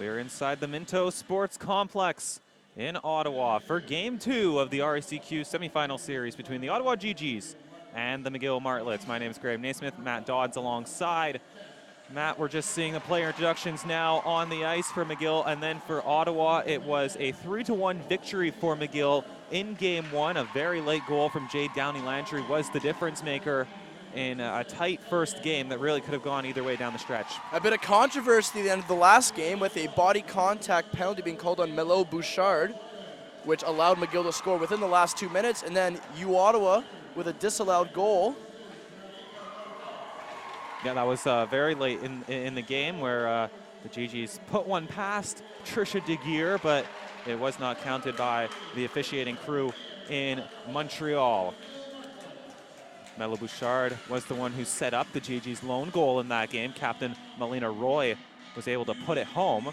We're inside the Minto Sports Complex in Ottawa for Game 2 of the RSEQ semifinal series between the Ottawa GGs and the McGill Martlets. My name is Graham Naismith, Matt Dodds alongside. Matt, we're just seeing the player introductions now on the ice for McGill, and then for Ottawa, it was a 3-1 victory for McGill in Game 1. A very late goal from Jade Downey-Landry was the difference maker in a tight first game that really could have gone either way down the stretch. A bit of controversy at the end of the last game with a body contact penalty being called on Melo Bouchard, which allowed McGill to score within the last 2 minutes, and then Ottawa with a disallowed goal. Yeah, that was very late in the game where the GGs put one past Trisha DeGear, but it was not counted by the officiating crew in Montreal. Melo Bouchard was the one who set up the GG's lone goal in that game. Captain Melina Roy was able to put it home,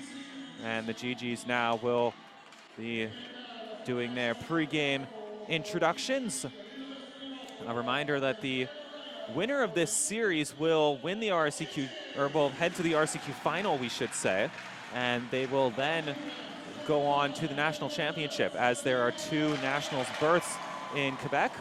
and the GGs now will be doing their pregame introductions. A reminder that the winner of this series will win the RSEQ, or will head to the RSEQ final, we should say, and they will then go on to the national championship, as there are 2 nationals berths in Quebec.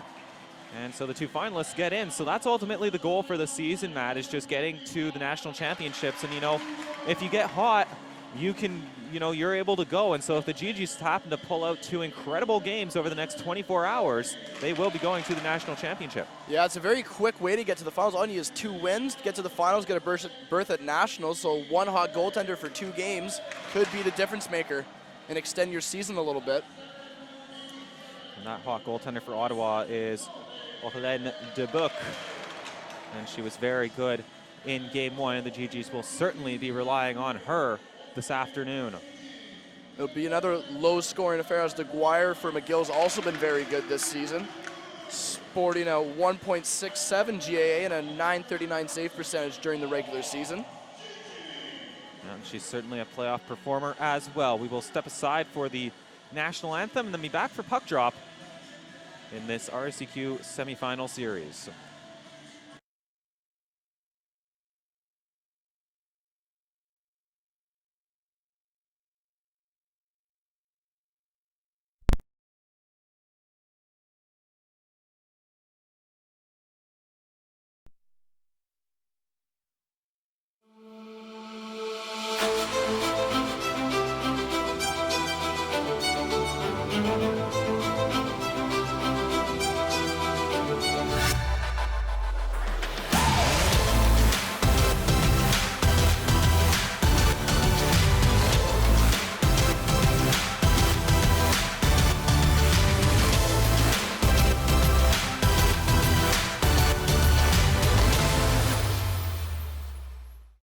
And so the 2 finalists get in. So that's ultimately the goal for the season, Matt, is just getting to the national championships. And, you know, if you get hot, you can, you know, you're able to go. And so if the GGs happen to pull out 2 incredible games over the next 24 hours, they will be going to the national championship. Yeah, it's a very quick way to get to the finals. All you need is 2 wins to get to the finals, get a berth at nationals. So 1 hot goaltender for 2 games could be the difference maker and extend your season a little bit. And that hot goaltender for Ottawa is Orlene Dubuc, and she was very good in Game 1, and the GGs will certainly be relying on her this afternoon. It'll be another low-scoring affair, as DeGuire for McGill's also been very good this season, sporting a 1.67 GAA and a .939 save percentage during the regular season. And she's certainly a playoff performer as well. We will step aside for the national anthem and then be back for puck drop in this RSEQ semifinal series.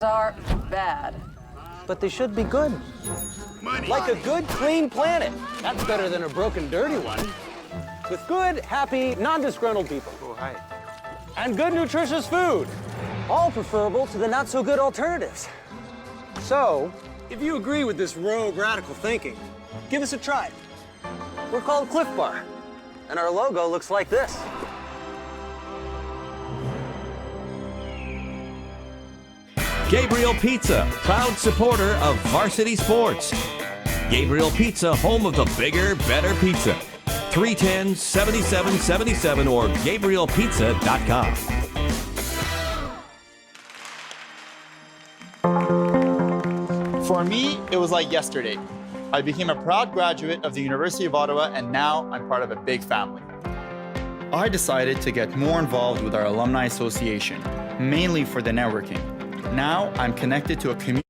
Are bad. But they should be good. Money. Like a good, clean planet. That's better than a broken, dirty one. With good, happy, non-disgruntled people. Oh, hi. And good, nutritious food. All preferable to the not-so-good alternatives. So, if you agree with this rogue radical thinking, give us a try. We're called Cliff Bar, and our logo looks like this. Gabriel Pizza, proud supporter of varsity sports. Gabriel Pizza, home of the bigger, better pizza. 310-7777 or GabrielPizza.com. For me, it was like yesterday. I became a proud graduate of the University of Ottawa, and now I'm part of a big family. I decided to get more involved with our Alumni Association, mainly for the networking. Now I'm connected to a community.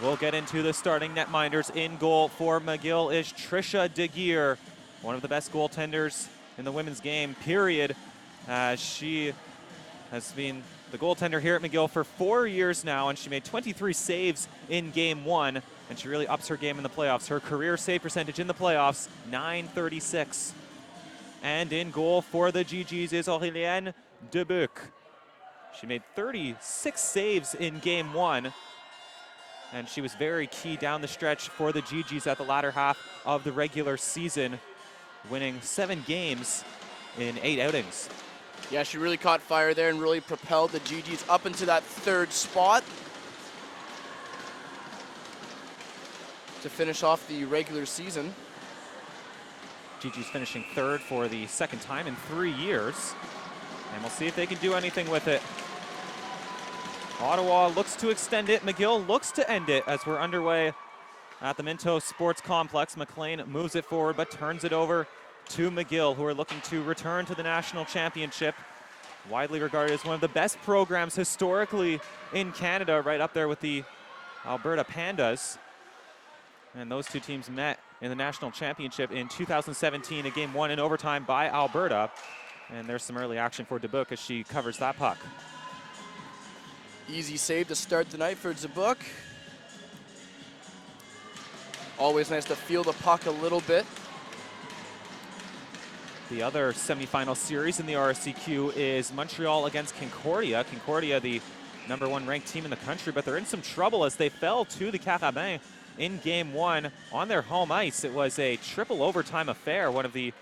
We'll get into the starting netminders. In goal for McGill is Trisha DeGear, one of the best goaltenders in the women's game, period. She has been the goaltender here at McGill for 4 years now, and she made 23 saves in Game 1, and she really ups her game in the playoffs. Her career save percentage in the playoffs, .936. And in goal for the GGs is Aurelienne Dubuc. She made 36 saves in Game 1, and she was very key down the stretch for the GGs at the latter half of the regular season, winning 7 games in 8 outings. Yeah, she really caught fire there and really propelled the GGs up into that third spot to finish off the regular season. GG's finishing third for the second time in 3 years. And we'll see if they can do anything with it. Ottawa looks to extend it. McGill looks to end it as we're underway at the Minto Sports Complex. McLean moves it forward but turns it over to McGill, who are looking to return to the national championship. Widely regarded as one of the best programs historically in Canada, right up there with the Alberta Pandas. And those two teams met in the national championship in 2017, a game won in overtime by Alberta. And there's some early action for Dubuc as she covers that puck. Easy save to start the night for Dubuc. Always nice to feel the puck a little bit. The other semifinal series in the RSCQ is Montreal against Concordia. Concordia, the #1 ranked team in the country, but they're in some trouble as they fell to the Carabins in game 1 on their home ice. It was a triple overtime affair, one of the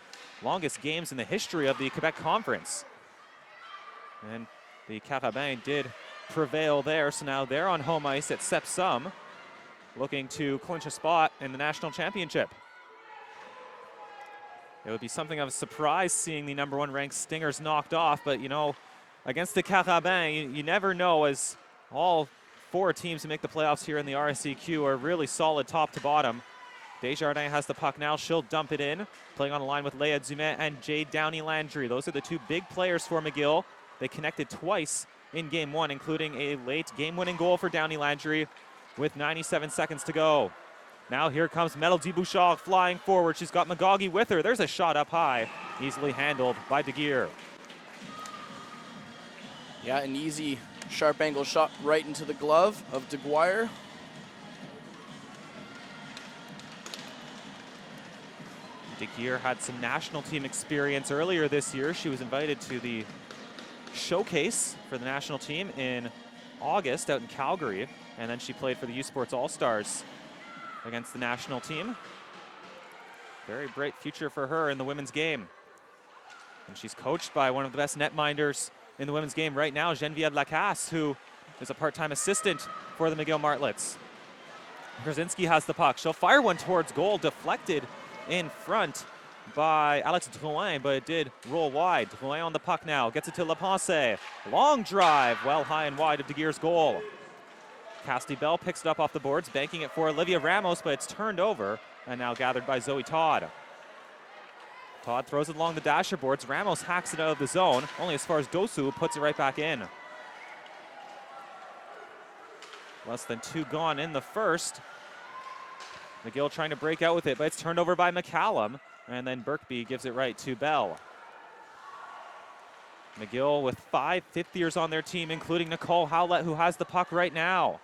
longest games in the history of the Quebec Conference. And the Carabins did prevail there, so now they're on home ice at Sepsum, looking to clinch a spot in the national championship. It would be something of a surprise seeing the #1 ranked Stingers knocked off, but you know, against the Carabins, you never know, as all 4 teams who make the playoffs here in the RSCQ are really solid top to bottom. Desjardins has the puck now. She'll dump it in, playing on the line with Leia Dumais and Jade Downey-Landry. Those are the 2 big players for McGill. They connected twice in game 1, including a late game-winning goal for Downey-Landry with 97 seconds to go. Now here comes Melody Bouchard flying forward. She's got McGaughey with her. There's a shot up high, easily handled by De Geer. Yeah, an easy sharp angle shot right into the glove of DeGuire. De Geer had some national team experience earlier this year. She was invited to the showcase for the national team in August out in Calgary, and then she played for the U Sports All-Stars against the national team. Very bright future for her in the women's game. And she's coached by one of the best netminders in the women's game right now, Geneviève Lacasse, who is a part-time assistant for the McGill Martlets. Krasinski has the puck. She'll fire one towards goal, deflected in front by Alex Drouin, but it did roll wide. Drouin on the puck now, gets it to LaPense. Long drive, well high and wide of De Geer's goal. Cassidy Bell picks it up off the boards, banking it for Olivia Ramos, but it's turned over and now gathered by Zoe Todd. Todd throws it along the dasher boards. Ramos hacks it out of the zone, only as far as Dosu puts it right back in. Less than 2 gone in the first. McGill trying to break out with it, but it's turned over by McCallum, and then Birkby gives it right to Bell. McGill with 5 fifth-years on their team, including Nicole Howlett, who has the puck right now.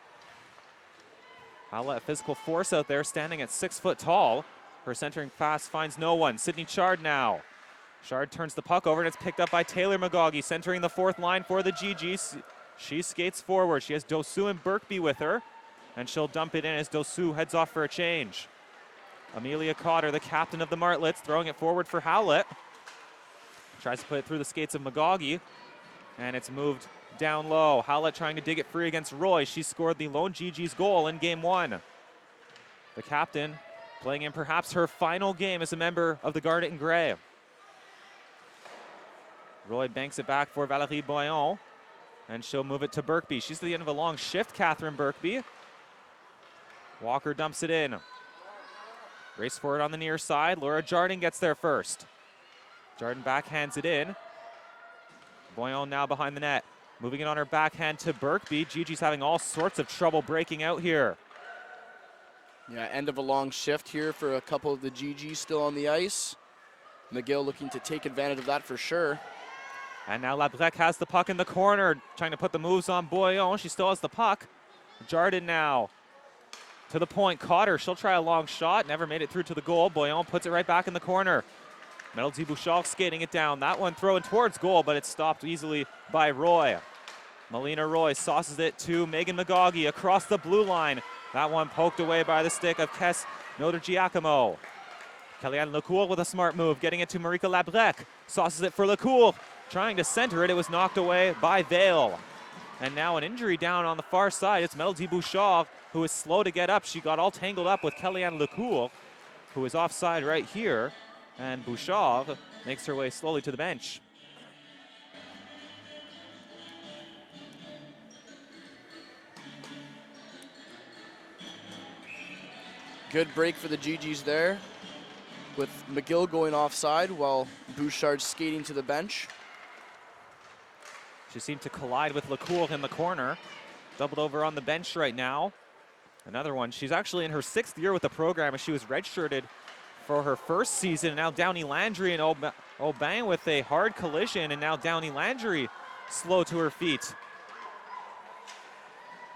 Howlett, physical force out there, standing at 6 foot tall. Her centering pass finds no one. Sydney Chard now. Chard turns the puck over, and it's picked up by Taylor McGaughey, centering the 4th line for the GGs. She skates forward. She has Dosu and Birkby with her, and she'll dump it in as Dosu heads off for a change. Amelia Cotter, the captain of the Martlets, throwing it forward for Howlett. Tries to put it through the skates of McGaughey, and it's moved down low. Howlett trying to dig it free against Roy. She scored the lone GG's goal in game 1. The captain playing in perhaps her final game as a member of the Garnet and Grey. Roy banks it back for Valérie Boyon, and she'll move it to Birkby. She's at the end of a long shift, Catherine Birkby. Walker dumps it in. Race for it on the near side. Laura Jardin gets there first. Jardin backhands it in. Boyon now behind the net. Moving it on her backhand to Birkby. Gigi's having all sorts of trouble breaking out here. Yeah, end of a long shift here for a couple of the GGs still on the ice. McGill looking to take advantage of that for sure. And now Labrec has the puck in the corner, trying to put the moves on Boyon. She still has the puck. Jardin now to the point. Cotter, she'll try a long shot. Never made it through to the goal. Boyon puts it right back in the corner. Melody Bouchard skating it down. That one thrown towards goal, but it's stopped easily by Roy. Melina Roy sauces it to Megan McGaughey across the blue line. That one poked away by the stick of Kes Notre-Giacomo. Kellyanne Lecour with a smart move, getting it to Marika Labrec. Sauces it for Lecour. trying to center it. It was knocked away by Vale. And now an injury down on the far side. It's Melody Bouchard, who is slow to get up. She got all tangled up with Kellyanne Lecour, who is offside right here. And Bouchard makes her way slowly to the bench. Good break for the GGs there, with McGill going offside while Bouchard skating to the bench. She seemed to collide with Lecour in the corner. Doubled over on the bench right now. Another one. She's actually in her 6th year with the program, as she was redshirted for her first season. And now Downey Landry and Aubin with a hard collision, and now Downey Landry slow to her feet.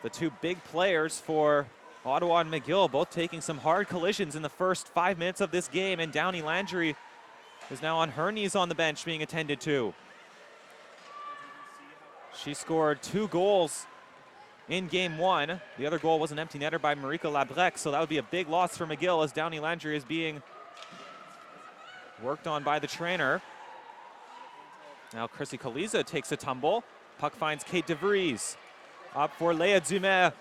The two big players for Ottawa and McGill both taking some hard collisions in the first 5 minutes of this game, and Downey Landry is now on her knees on the bench being attended to. She scored 2 goals in game 1. The other goal was an empty netter by Marika Labrec, so that would be a big loss for McGill as Downey Landry is being worked on by the trainer. Now Chrissy Kaliza takes a tumble. Puck finds Kate DeVries. Up for Léa Dumais.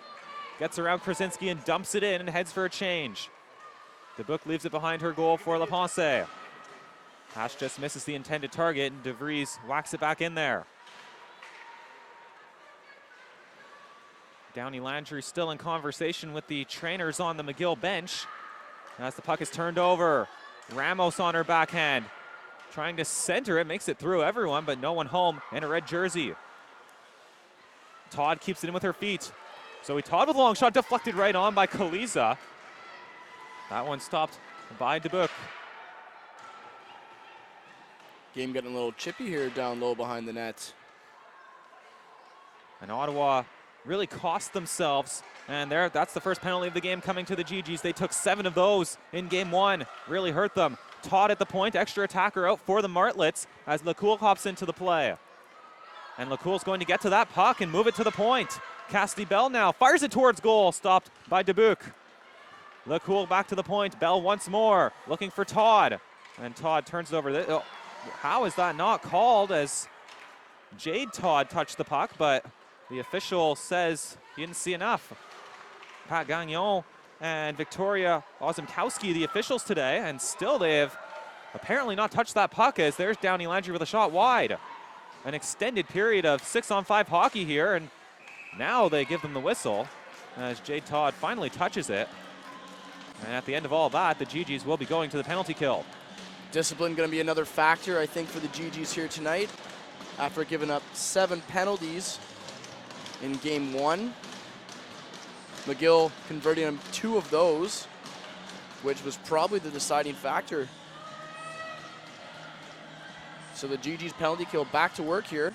Gets around Krasinski and dumps it in and heads for a change. Dubuc leaves it behind her goal for La Pensée. Hash just misses the intended target, and DeVries whacks it back in there. Downey Landry still in conversation with the trainers on the McGill bench. As the puck is turned over, Ramos on her backhand. Trying to center it, makes it through everyone, but no one home in a red jersey. Todd keeps it in with her feet. So Todd with a long shot, deflected right on by Kaliza. That one stopped by Dubuc. Game getting a little chippy here down low behind the net. And Ottawa really cost themselves. And that's the first penalty of the game coming to the GGs. They took 7 of those in game 1. Really hurt them. Todd at the point, extra attacker out for the Martlets as Lecour hops into the play. And Lecour's going to get to that puck and move it to the point. Cassidy Bell now fires it towards goal, stopped by Dubuc. Lecour back to the point. Bell once more, looking for Todd. And Todd turns it over. Oh, how is that not called, as Jade Todd touched the puck, but the official says he didn't see enough. Pat Gagnon and Victoria Ozymkowski, the officials today, and still they have apparently not touched that puck, as there's Downey Landry with a shot wide. An extended period of 6-on-5 hockey here, and now they give them the whistle as Jade Todd finally touches it. And at the end of all that, the GGs will be going to the penalty kill. Discipline going to be another factor, I think, for the GGs here tonight. After giving up 7 penalties in game 1, McGill converting 2 of those, which was probably the deciding factor. So the GG's penalty kill back to work here.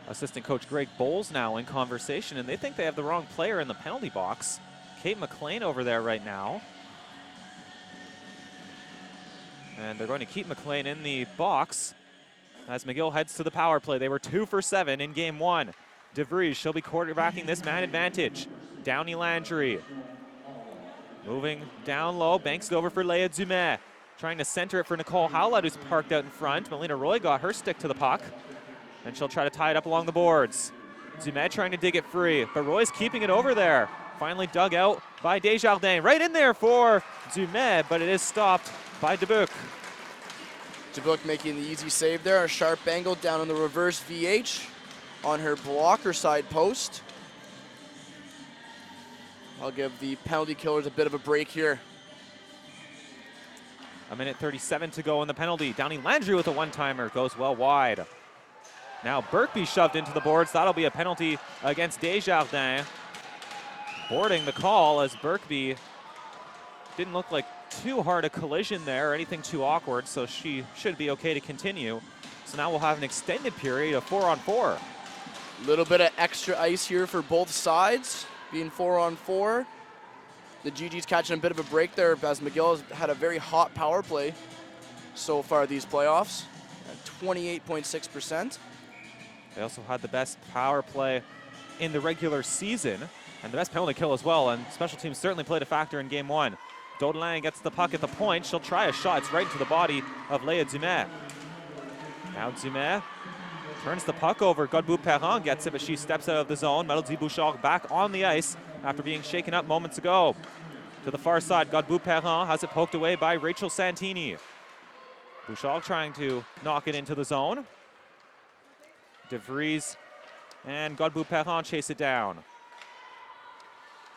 Assistant coach Greg Bowles now in conversation, and they think they have the wrong player in the penalty box. Kate McLean over there right now. And they're going to keep McLean in the box as McGill heads to the power play. They were 2 for 7 in game 1. DeVries, she'll be quarterbacking this man advantage. Downey Landry moving down low, banks it over for Léa Dumais. Trying to center it for Nicole Howlett, who's parked out in front. Melina Roy got her stick to the puck, and she'll try to tie it up along the boards. Dumais trying to dig it free, but Roy's keeping it over there. Finally dug out by Desjardins. Right in there for Dumais, but it is stopped by Dubuc. Dubuc making the easy save there. A sharp angle down on the reverse VH on her blocker side post. I'll give the penalty killers a bit of a break here. 1:37 to go in the penalty. Downey Landry with a one-timer, goes well wide. Now Birkby shoved into the boards. That'll be a penalty against Desjardins. Boarding the call as Birkby didn't look like too hard a collision there or anything too awkward, so she should be okay to continue. So now we'll have an extended period of 4-on-4. A little bit of extra ice here for both sides, being 4-on-4. The GG's catching a bit of a break there as McGill has had a very hot power play so far these playoffs at 28.6%. They also had the best power play in the regular season and the best penalty kill as well, and special teams certainly played a factor in game 1. Daudelin gets the puck at the point. She'll try a shot. It's right into the body of Léa Dumais. Now Dumais turns the puck over. Godbout-Perron gets it, but she steps out of the zone. Melody Bouchard back on the ice after being shaken up moments ago. To the far side, Godbout-Perron has it poked away by Rachel Santini. Bouchard trying to knock it into the zone. De Vries and Godbout-Perron chase it down.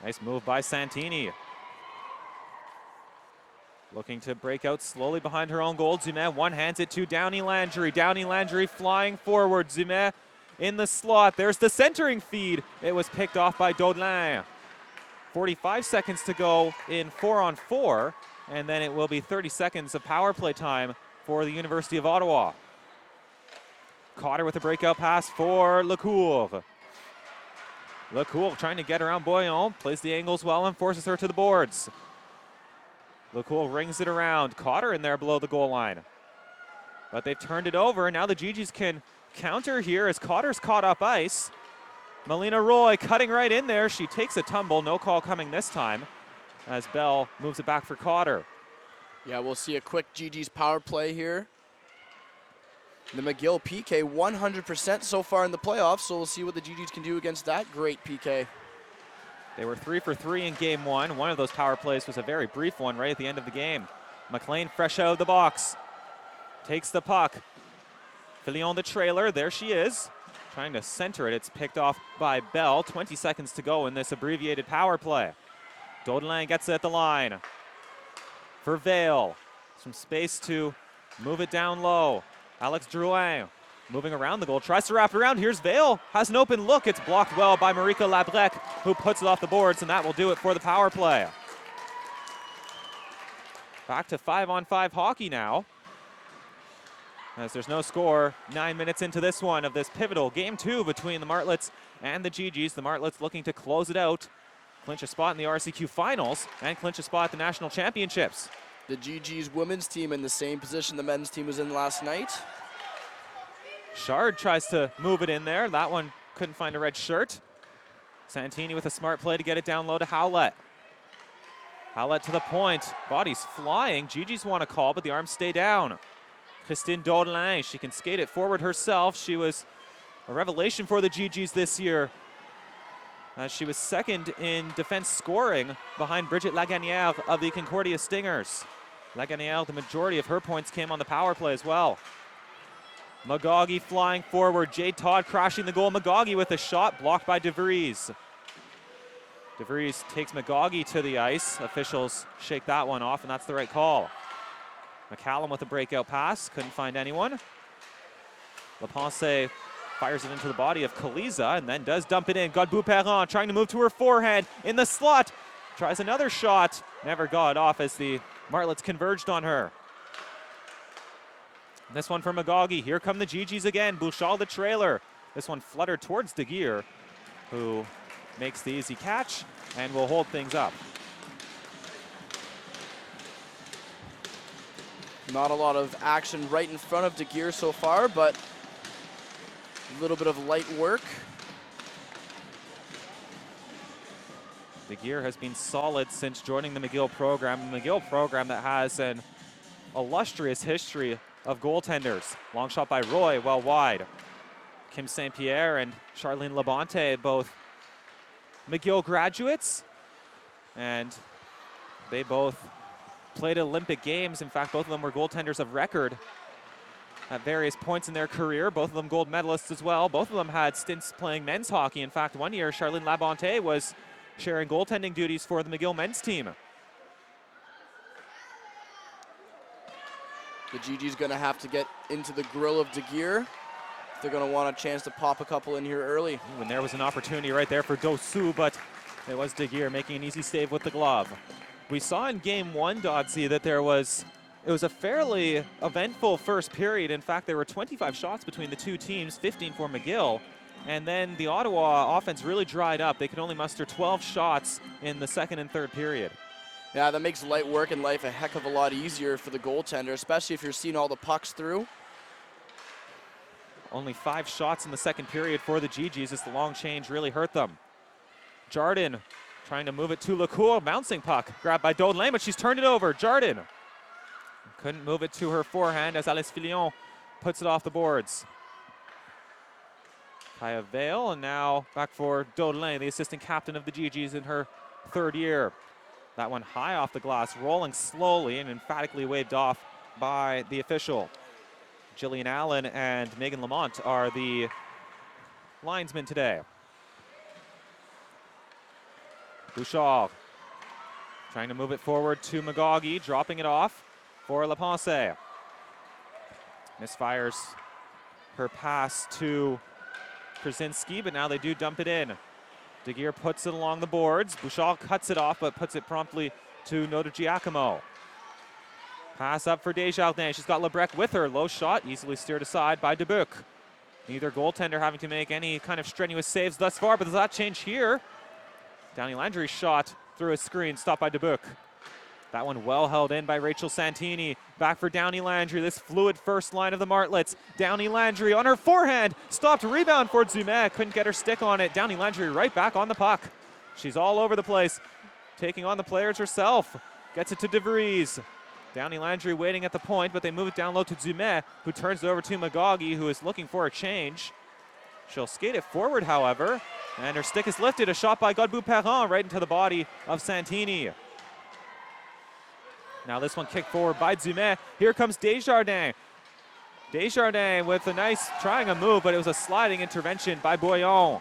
Nice move by Santini. Looking to break out slowly behind her own goal. Dumais one-hands it to Downey Landry. Downey Landry flying forward. Dumais in the slot. There's the centering feed. It was picked off by Daudelin. 45 seconds to go in 4-on-4, and then it will be 30 seconds of power play time for the University of Ottawa. Cotter with a breakout pass for Lecour. Lecour trying to get around Boyon, plays the angles well and forces her to the boards. Lecour rings it around. Cotter in there below the goal line. But they've turned it over. Now the GGs can counter here as Cotter's caught up ice. Melina Roy cutting right in there. She takes a tumble. No call coming this time as Bell moves it back for Cotter. Yeah, we'll see a quick GG's power play here. The McGill PK 100% so far in the playoffs, so we'll see what the GGs can do against that great PK. They were 3 for 3 in game one. One of those power plays was a very brief one right at the end of the game. McLean fresh out of the box. Takes the puck. Fillon the trailer, there she is. Trying to center it, it's picked off by Bell. 20 seconds to go in this abbreviated power play. Daudelin gets it at the line. For Vale, some space to move it down low. Alex Drouin moving around the goal, tries to wrap it around. Here's Vale, has an open look. It's blocked well by Marika Labrec, who puts it off the boards, and that will do it for the power play. Back to 5-on-5 hockey now, as there's no score. 9 minutes into this one of this pivotal game two between the Martlets and the GGs. The Martlets looking to close it out, clinch a spot in the RCQ finals, and clinch a spot at the national championships. The GG's women's team in the same position the men's team was in last night. Shard tries to move it in there. That one couldn't find a red shirt. Santini with a smart play to get it down low to Howlett. Howlett to the point. Body's flying. GG's want to call, but the arms stay down. Christine Daudelin, she can skate it forward herself. She was a revelation for the GGs this year, as she was second in defense scoring behind Brigitte Lagagnère of the Concordia Stingers. Lagagnère, the majority of her points came on the power play as well. Magagi flying forward. Jade Todd crashing the goal. Magagi with a shot blocked by De Vries. De Vries takes Magagi to the ice. Officials shake that one off, and that's the right call. McCallum with a breakout pass. Couldn't find anyone. Leponce fires it into the body of Kaliza and then does dump it in. Godbout-Perron trying to move to her forehand in the slot. Tries another shot. Never got off as the Martlets converged on her. This one for Magagi. Here come the GGs again. Bouchard the trailer. This one fluttered towards De Geer, who makes the easy catch and will hold things up. Not a lot of action right in front of De Geer so far, but a little bit of light work. De Geer has been solid since joining the McGill program. The McGill program that has an illustrious history of goaltenders. Long shot by Roy, well wide. Kim St. Pierre and Charlene Labonte, both McGill graduates, and they both played Olympic Games. In fact, both of them were goaltenders of record at various points in their career. Both of them gold medalists as well. Both of them had stints playing men's hockey. In fact, one year, Charlene Labonte was sharing goaltending duties for the McGill men's team. The GG's gonna have to get into the grill of De Geer if they're gonna want a chance to pop a couple in here early. And there was an opportunity right there for Dosu, but it was De Geer making an easy save with the glove. We saw in game one, Dodsey, that it was a fairly eventful first period. In fact, there were 25 shots between the two teams, 15 for McGill. And then the Ottawa offense really dried up. They could only muster 12 shots in the second and third period. Yeah, that makes light work in life a heck of a lot easier for the goaltender, especially if you're seeing all the pucks through. Only 5 shots in the second period for the GGs as the long change really hurt them. Jardin trying to move it to Lecour, bouncing puck, grabbed by Daudelin, but she's turned it over. Jardin couldn't move it to her forehand as Alice Fillon puts it off the boards. Kaya Vale, and now back for Daudelin, the assistant captain of the GGs in her 3rd year. That one high off the glass, rolling slowly and emphatically waved off by the official. Jillian Allen and Megan Lamont are the linesmen today. Bouchard trying to move it forward to McGaughey, dropping it off for LaPense. Misfires her pass to Krasinski, but now they do dump it in. De Geer puts it along the boards. Bouchard cuts it off, but puts it promptly to Notre Giacomo. Pass up for Desjardins. She's got Lebrec with her. Low shot, easily steered aside by Dubuc. Neither goaltender having to make any kind of strenuous saves thus far, but does that change here? Downey Landry's shot through a screen, stopped by Dubuc. That one well held in by Rachel Santini. Back for Downey Landry, this fluid first line of the Martlets. Downey Landry on her forehand, stopped, rebound for Dumais, couldn't get her stick on it. Downey Landry right back on the puck. She's all over the place, taking on the players herself. Gets it to DeVries. Downey Landry waiting at the point, but they move it down low to Dumais, who turns it over to McGaughey, who is looking for a change. She'll skate it forward, however, and her stick is lifted. A shot by Godbout-Perron right into the body of Santini. Now this one kicked forward by Dumais. Here comes Desjardins. Desjardins with a nice, trying a move, but it was a sliding intervention by Boyon.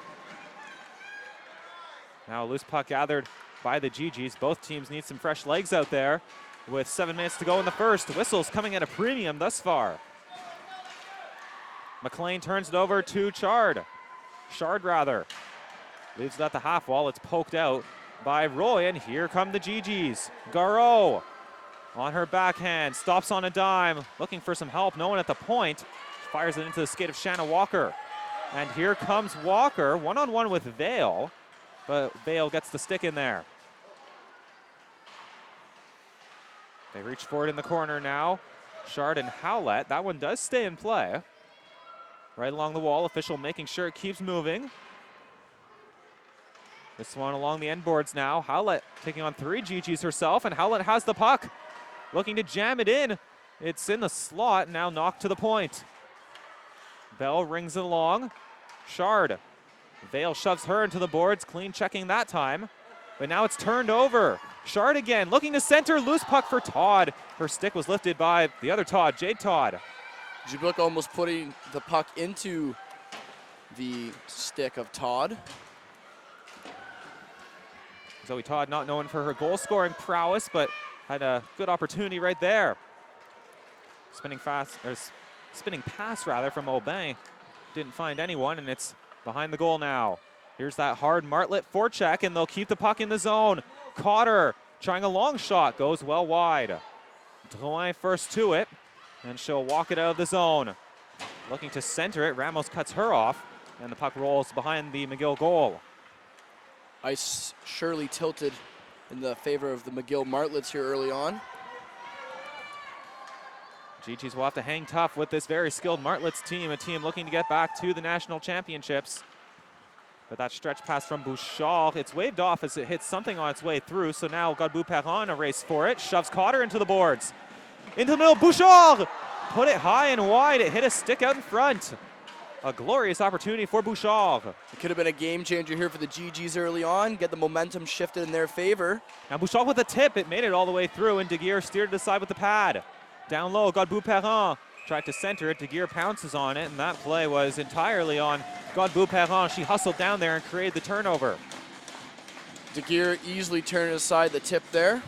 Now a loose puck gathered by the GGs. Both teams need some fresh legs out there with 7 minutes to go in the first. Whistles coming at a premium thus far. McLean turns it over to Chard. Chard rather. Leaves it at the half wall. It's poked out by Roy, and here come the GGs. Garreau on her backhand, stops on a dime, looking for some help. No one at the point. Fires it into the skate of Shanna Walker. And here comes Walker, one-on-one with Vale, but Vale gets the stick in there. They reach for it in the corner now. Chard and Howlett. That one does stay in play. Right along the wall, official making sure it keeps moving. This one along the end boards now. Howlett taking on 3 GGs herself, and Howlett has the puck. Looking to jam it in. It's in the slot, now knocked to the point. Bell rings it along. Chard. Vale shoves her into the boards, clean checking that time. But now it's turned over. Chard again, looking to center, loose puck for Todd. Her stick was lifted by the other Todd, Jade Todd. Dubuc almost putting the puck into the stick of Todd. Zoe Todd not known for her goal-scoring prowess, but had a good opportunity right there. Spinning pass from Aubin. Didn't find anyone, and it's behind the goal now. Here's that hard Martlet forecheck, and they'll keep the puck in the zone. Cotter trying a long shot, goes well wide. Drouin first to it, and she'll walk it out of the zone. Looking to center it, Ramos cuts her off, and the puck rolls behind the McGill goal. Ice surely tilted in the favor of the McGill Martlets here early on. GGs will have to hang tough with this very skilled Martlets team, a team looking to get back to the national championships. But that stretch pass from Bouchard, it's waved off as it hits something on its way through, so now Godbout-Perron a race for it, shoves Cotter into the boards. Into the middle, Bouchard! Put it high and wide, it hit a stick out in front. A glorious opportunity for Bouchard. It could have been a game changer here for the GGs early on, get the momentum shifted in their favor. Now Bouchard with a tip, it made it all the way through, and De Geer steered it aside with the pad. Down low, Godbout-Perron tried to center it. De Geer pounces on it, and that play was entirely on Godbout-Perron. She hustled down there and created the turnover. De Geer easily turned aside the tip there.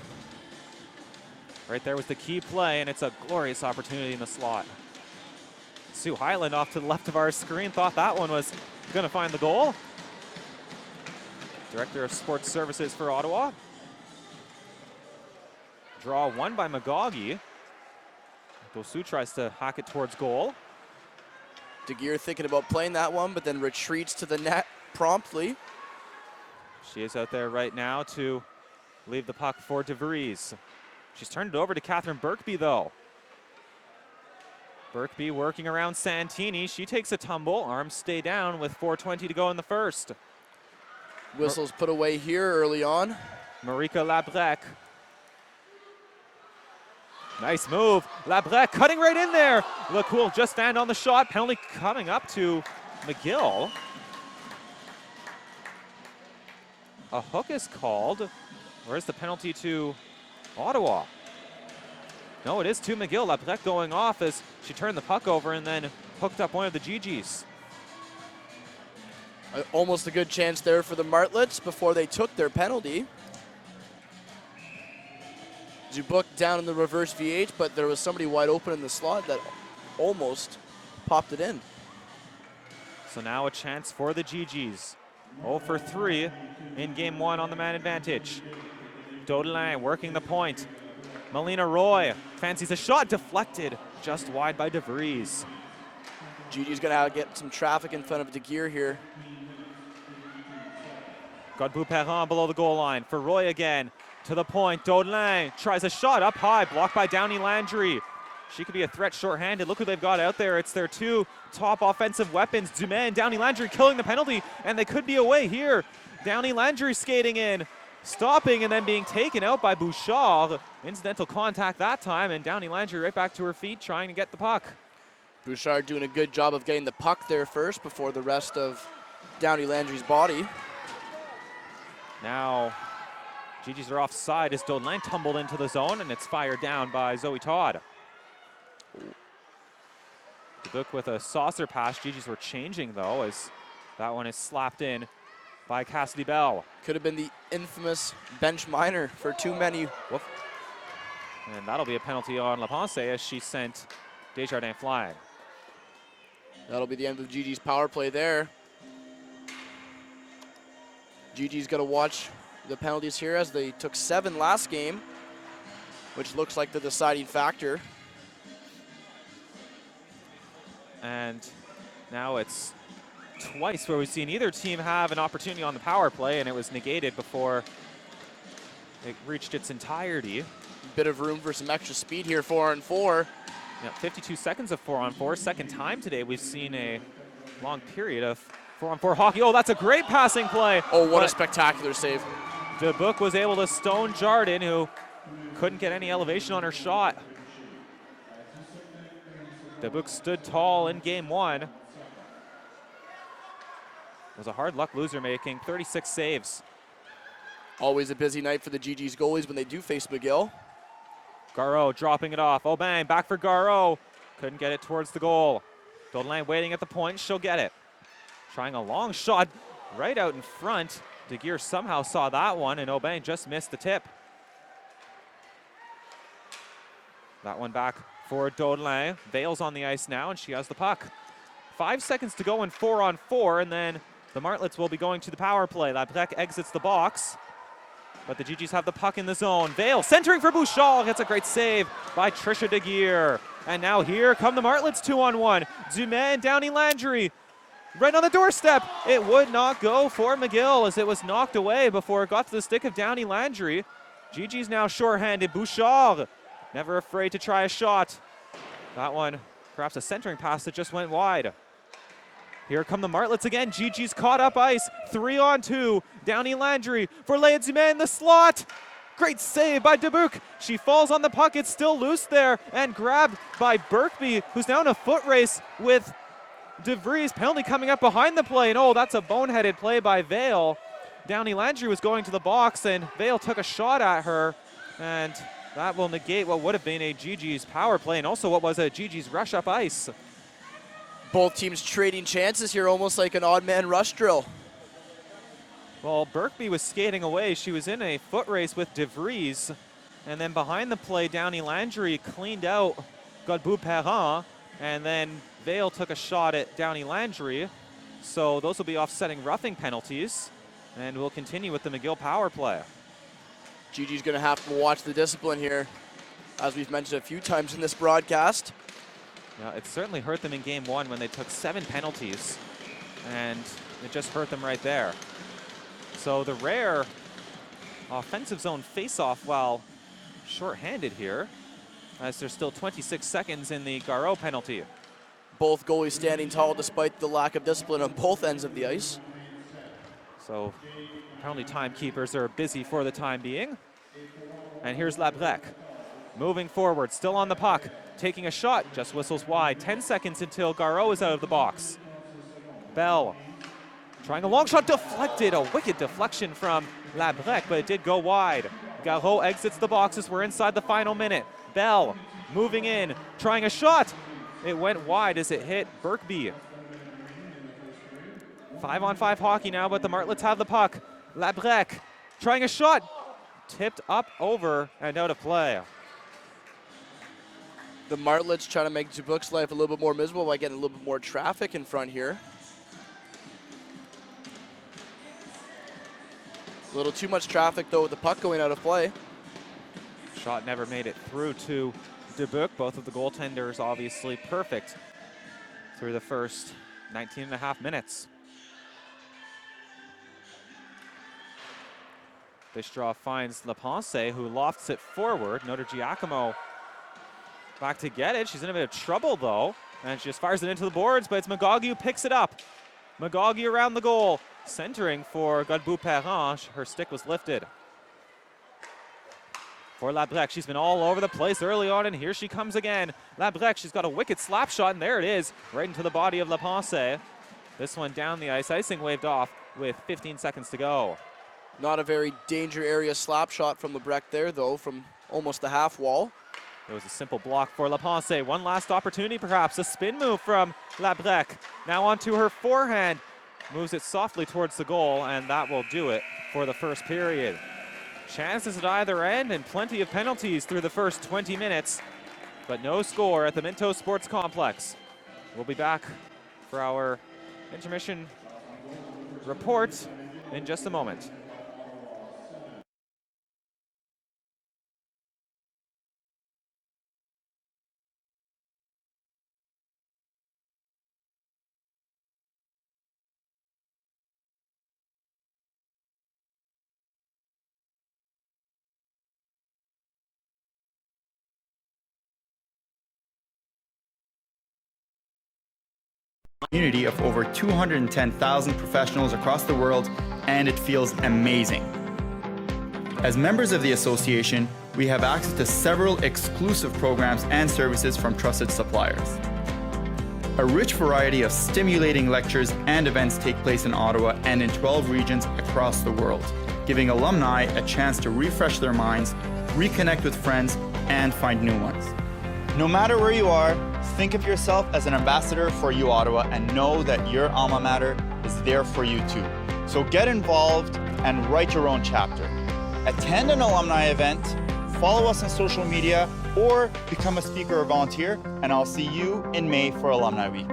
Right there was the key play, and it's a glorious opportunity in the slot. Sue Highland off to the left of our screen thought that one was going to find the goal. Director of Sports Services for Ottawa. Draw won by McGaughey. Dosu tries to hack it towards goal. De Geer thinking about playing that one, but then retreats to the net promptly. She is out there right now to leave the puck for DeVries. She's turned it over to Catherine Birkby, though. Birkby working around Santini. She takes a tumble. Arms stay down with 4:20 to go in the first. Whistles put away here early on. Marika Labrec Nice move. Labrec cutting right in there. LeCool just fanned on the shot. Penalty coming up to McGill. A hook is called. Where's the penalty to Ottawa? No, it is to McGill. Labrec going off as she turned the puck over and then hooked up one of the GGs. Almost a good chance there for the Martlets before they took their penalty. Dubuc down in the reverse VH, but there was somebody wide open in the slot that almost popped it in. So now a chance for the GGs. 0 for 3 in game 1 on the man advantage. Daudelin working the point. Melina Roy fancies a shot, deflected just wide by DeVries. GG's gonna get some traffic in front of De Geer here. Godbout-Perron below the goal line for Roy again. To the point, Daudelin tries a shot up high, blocked by Downey Landry. She could be a threat shorthanded. Look who they've got out there. It's their two top offensive weapons, Dumais and Downey Landry, killing the penalty, and they could be away here. Downey Landry skating in, stopping and then being taken out by Bouchard. Incidental contact that time, and Downey Landry right back to her feet trying to get the puck. Bouchard doing a good job of getting the puck there first before the rest of Downey Landry's body. Now, GGs are offside as Daudelin tumbled into the zone, and it's fired down by Zoe Todd. Dubuc with a saucer pass. GGs were changing, though, as that one is slapped in by Cassidy Bell. Could have been the infamous bench minor for too many. Woof. And that'll be a penalty on LaPonce as she sent Desjardins flying. That'll be the end of GG's power play there. GG's got to watch the penalties here as they took 7 last game, which looks like the deciding factor. And now it's twice where we've seen either team have an opportunity on the power play, and it was negated before it reached its entirety. Bit of room for some extra speed here, 4-on-4. Yeah, 52 seconds of 4-on-4. Second time today we've seen a long period of 4-on-4 hockey. Oh, that's a great passing play. Oh, what a spectacular save. Dubuc was able to stone Jardin, who couldn't get any elevation on her shot. Dubuc stood tall in game 1. It was a hard luck loser making 36 saves. Always a busy night for the GG's goalies when they do face McGill. Garreau dropping it off. Oh, bang, back for Garreau. Couldn't get it towards the goal. Daudelin waiting at the point. She'll get it. Trying a long shot right out in front. De Geer somehow saw that one, and Aubin just missed the tip. That one back for Daudelin. Vale's on the ice now, and she has the puck. 5 seconds to go in 4-on-4, and then the Martlets will be going to the power play. Labrec exits the box, but the GGs have the puck in the zone. Vale centering for Bouchard. It's a great save by Trisha De Geer. And now here come the Martlets 2-on-1. Dumais and Downey Landry right on the doorstep. It would not go for McGill as it was knocked away before it got to the stick of Downey Landry. GG's now shorthanded. Bouchard never afraid to try a shot. That one, perhaps a centering pass that just went wide. Here come the Martlets again. GG's caught up ice. 3-on-2. Downey Landry for Leia Dumais in the slot. Great save by Dubuc. She falls on the puck. It's still loose there and grabbed by Birkby, who's now in a foot race with DeVries. Penalty coming up behind the play. And oh, that's a boneheaded play by Vale. Downey Landry was going to the box and Vale took a shot at her. And that will negate what would have been a GG's power play and also what was a GG's rush up ice. Both teams trading chances here, almost like an odd man rush drill. Well, Birkby was skating away. She was in a foot race with DeVries. And then behind the play, Downey Landry cleaned out Godbout-Perron. And then Vale took a shot at Downey Landry. So those will be offsetting roughing penalties. And we'll continue with the McGill power play. GG's going to have to watch the discipline here, as we've mentioned a few times in this broadcast. Yeah, it certainly hurt them in game 1 when they took 7 penalties, and it just hurt them right there. So the rare offensive zone face-off while shorthanded here, as there's still 26 seconds in the Garreau penalty. Both goalies standing tall despite the lack of discipline on both ends of the ice. So penalty timekeepers are busy for the time being. And here's Labrec. moving forward, still on the puck, taking a shot, just whistles wide. 10 seconds until Garreau is out of the box. Bell trying a long shot, deflected, a wicked deflection from Labrec, but it did go wide. Garreau exits the boxes, we're inside the final minute. Bell moving in, trying a shot. It went wide as it hit Birkby. 5-on-5 hockey now, but the Martlets have the puck. Labrec trying a shot, tipped up, over, and out of play. The Martlets trying to make Dubuc's life a little bit more miserable by getting a little bit more traffic in front here. A little too much traffic, though, with the puck going out of play. Shot never made it through to Dubuc. Both of the goaltenders obviously perfect through the first 19.5 minutes. Bistroff finds Leponce, who lofts it forward. Notre Giacomo back to get it. She's in a bit of trouble, though, and she just fires it into the boards, but it's McGill who picks it up. McGill around the goal, centering for Godbout-Perrin. Her stick was lifted. For Labrec, she's been all over the place early on, and here she comes again. Labrec, she's got a wicked slap shot, and there it is, right into the body of Leponce. This one down the ice, icing waved off with 15 seconds to go. Not a very danger area slap shot from Labrec there, though, from almost the half wall. It was a simple block for Leponce. One last opportunity, perhaps. A spin move from Labrec. Now onto her forehand. Moves it softly towards the goal, and that will do it for the first period. Chances at either end and plenty of penalties through the first 20 minutes, but no score at the Minto Sports Complex. We'll be back for our intermission report in just a moment. Community of over 210,000 professionals across the world, and it feels amazing. As members of the association, we have access to several exclusive programs and services from trusted suppliers. A rich variety of stimulating lectures and events take place in Ottawa and in 12 regions across the world, giving alumni a chance to refresh their minds, reconnect with friends, and find new ones. No matter where you are, think of yourself as an ambassador for U Ottawa and know that your alma mater is there for you too. So get involved and write your own chapter. Attend an alumni event, follow us on social media, or become a speaker or volunteer, and I'll see you in May for Alumni Week.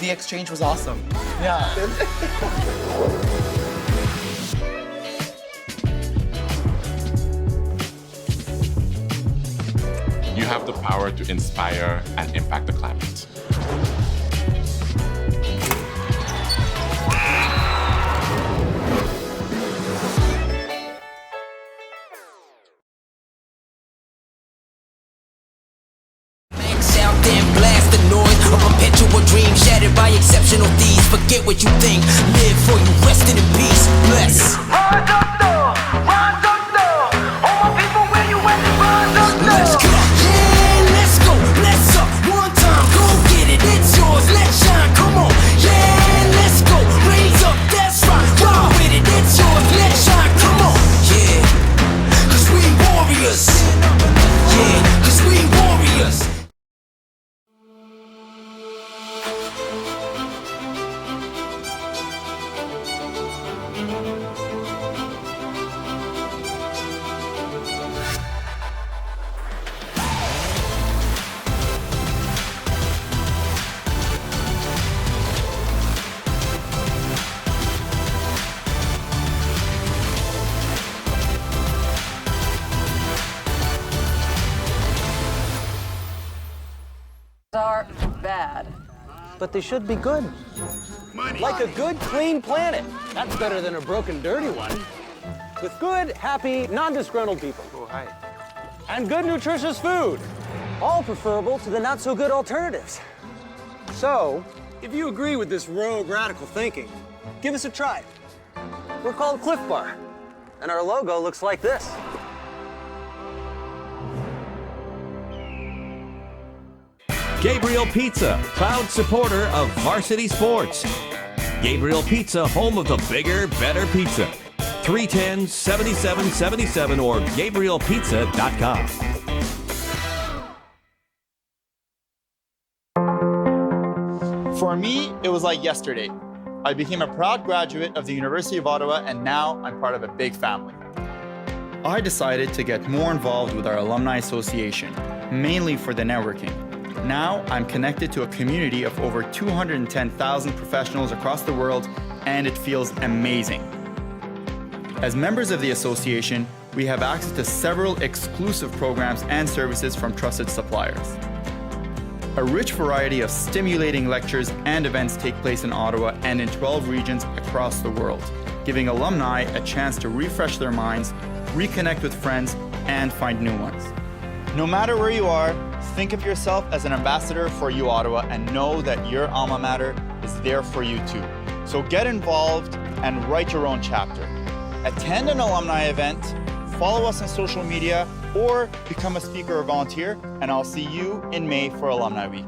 The exchange was awesome. Yeah. You have the power to inspire and impact the climate. Dream shattered by exceptional thieves. Forget what you think, live for you, rest in peace. Bless. Rise up, all my people. but they should be good. Like a good, clean planet. That's better than a broken, dirty one. With good, happy, non-disgruntled people. Oh, hi. And good, nutritious food. All preferable to the not-so-good alternatives. So, if you agree with this rogue radical thinking, give us a try. We're called Cliff Bar, and our logo looks like this. Gabriel Pizza, proud supporter of Varsity Sports. Gabriel Pizza, home of the bigger, better pizza. 310-7777 or GabrielPizza.com. For me, it was like yesterday. I became a proud graduate of the University of Ottawa, and now I'm part of a big family. I decided to get more involved with our Alumni Association, mainly for the networking. Now I'm connected to a community of over 210,000 professionals across the world, and it feels amazing. As members of the association, we have access to several exclusive programs and services from trusted suppliers. A rich variety of stimulating lectures and events take place in Ottawa and in 12 regions across the world, giving alumni a chance to refresh their minds, reconnect with friends, and find new ones. No matter where you are, think of yourself as an ambassador for U Ottawa and know that your alma mater is there for you too. So get involved and write your own chapter. Attend an alumni event, follow us on social media, or become a speaker or volunteer, and I'll see you in May for Alumni Week.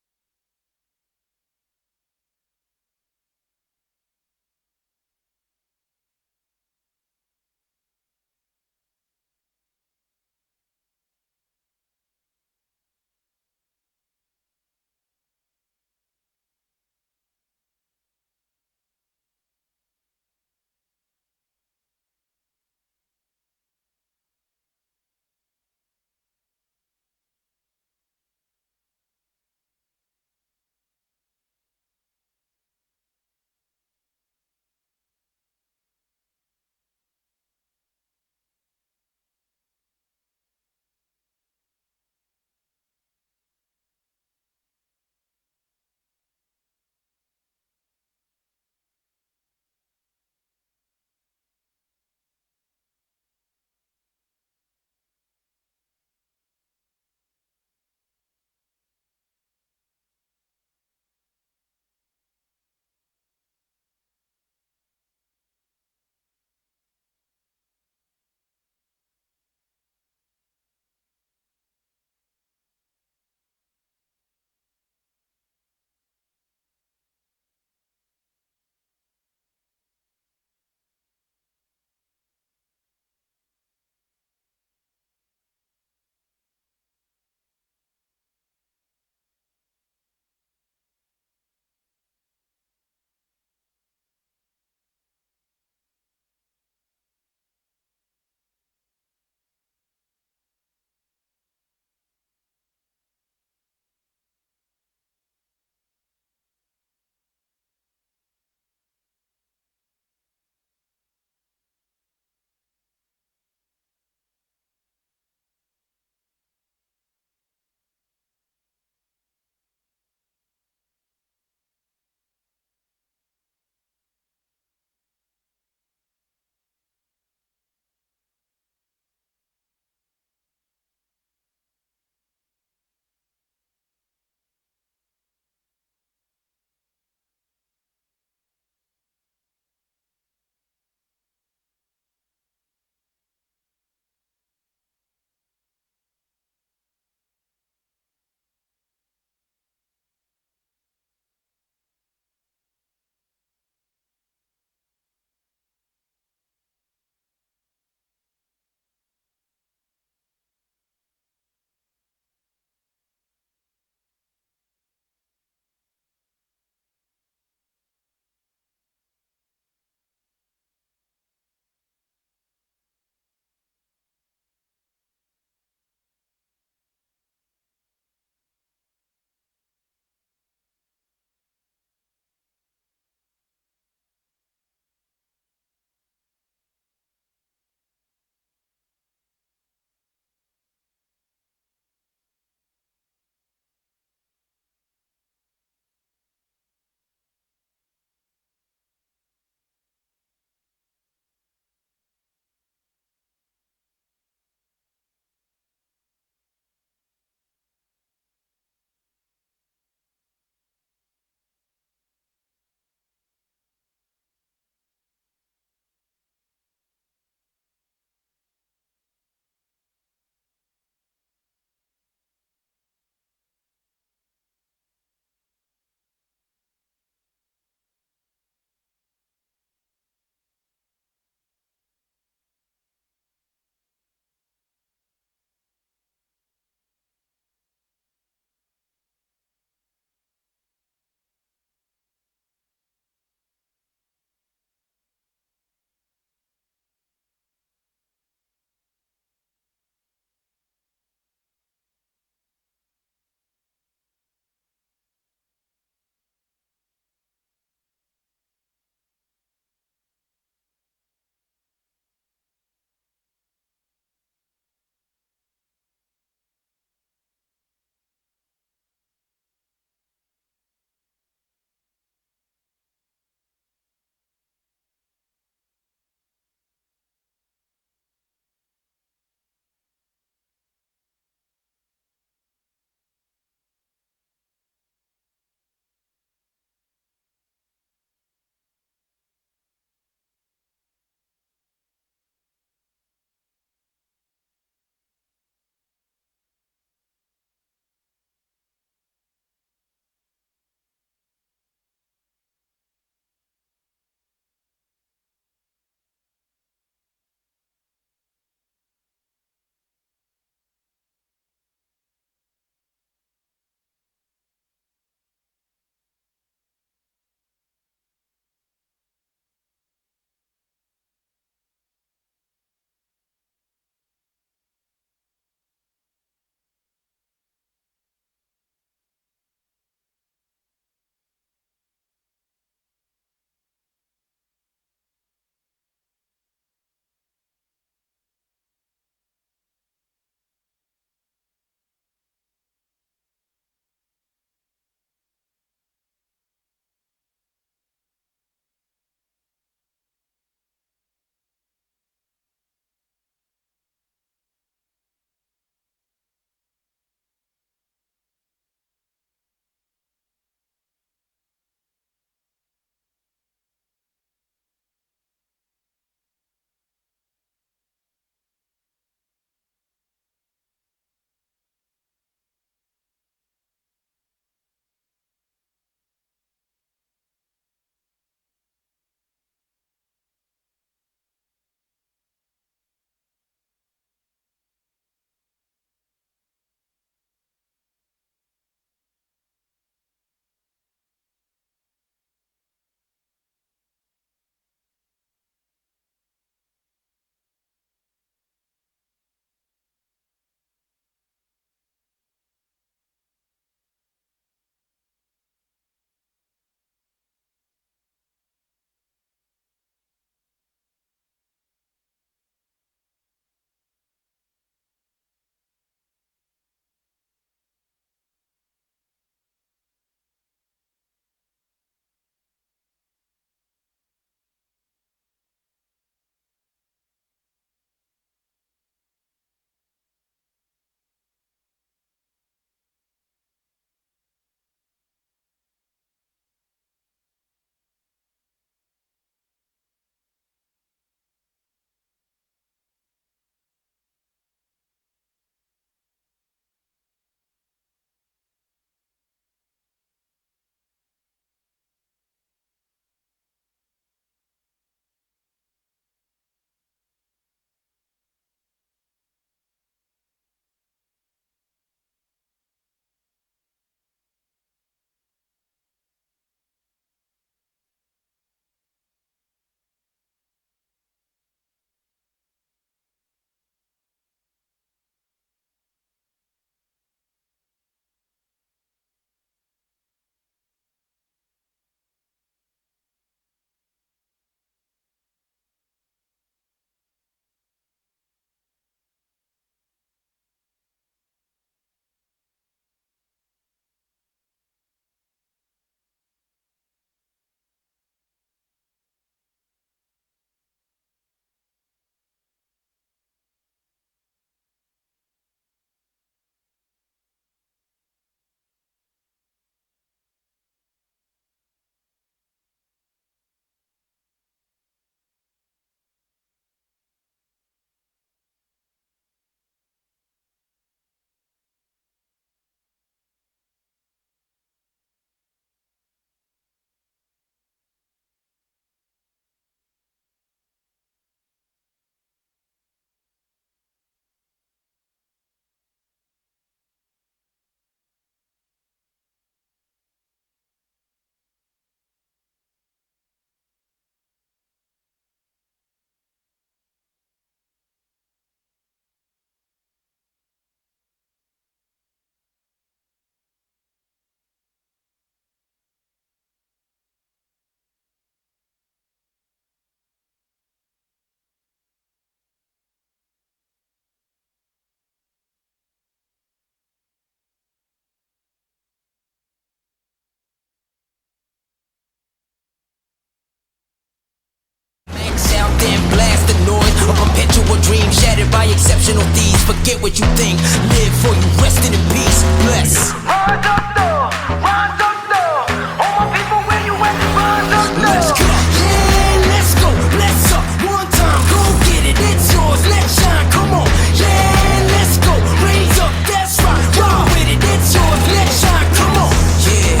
dream shattered by exceptional thieves. Forget what you think, live for you, resting in peace. Bless. Rise up now, rise up now. All my people, where you at? Rise up now. Let's go, yeah, let's go, let's up. One time, go get it, it's yours, let's shine, come on. Yeah, let's go, raise up, that's right. Ride with it, it's yours, let's shine, come on. Yeah,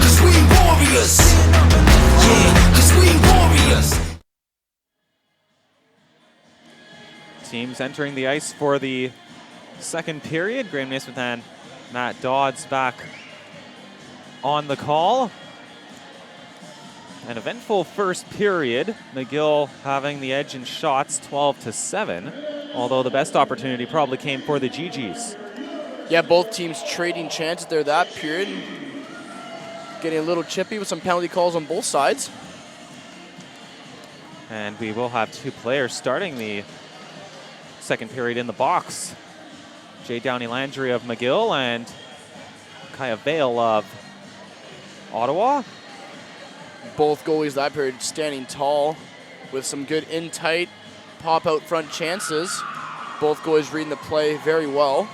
cause we warriors. Yeah, cause we warriors. Teams entering the ice for the second period. Graham Naismith and Matt Dodds back on the call. An eventful first period. McGill having the edge in shots, 12-7. Although the best opportunity probably came for the GGs. Yeah, both teams trading chances there that period. Getting a little chippy with some penalty calls on both sides. And we will have two players starting the second period in the box. Jay Downey Landry of McGill and Kaya Vale of Ottawa. Both goalies that period standing tall with some good in tight, pop out front chances. Both goalies reading the play very well.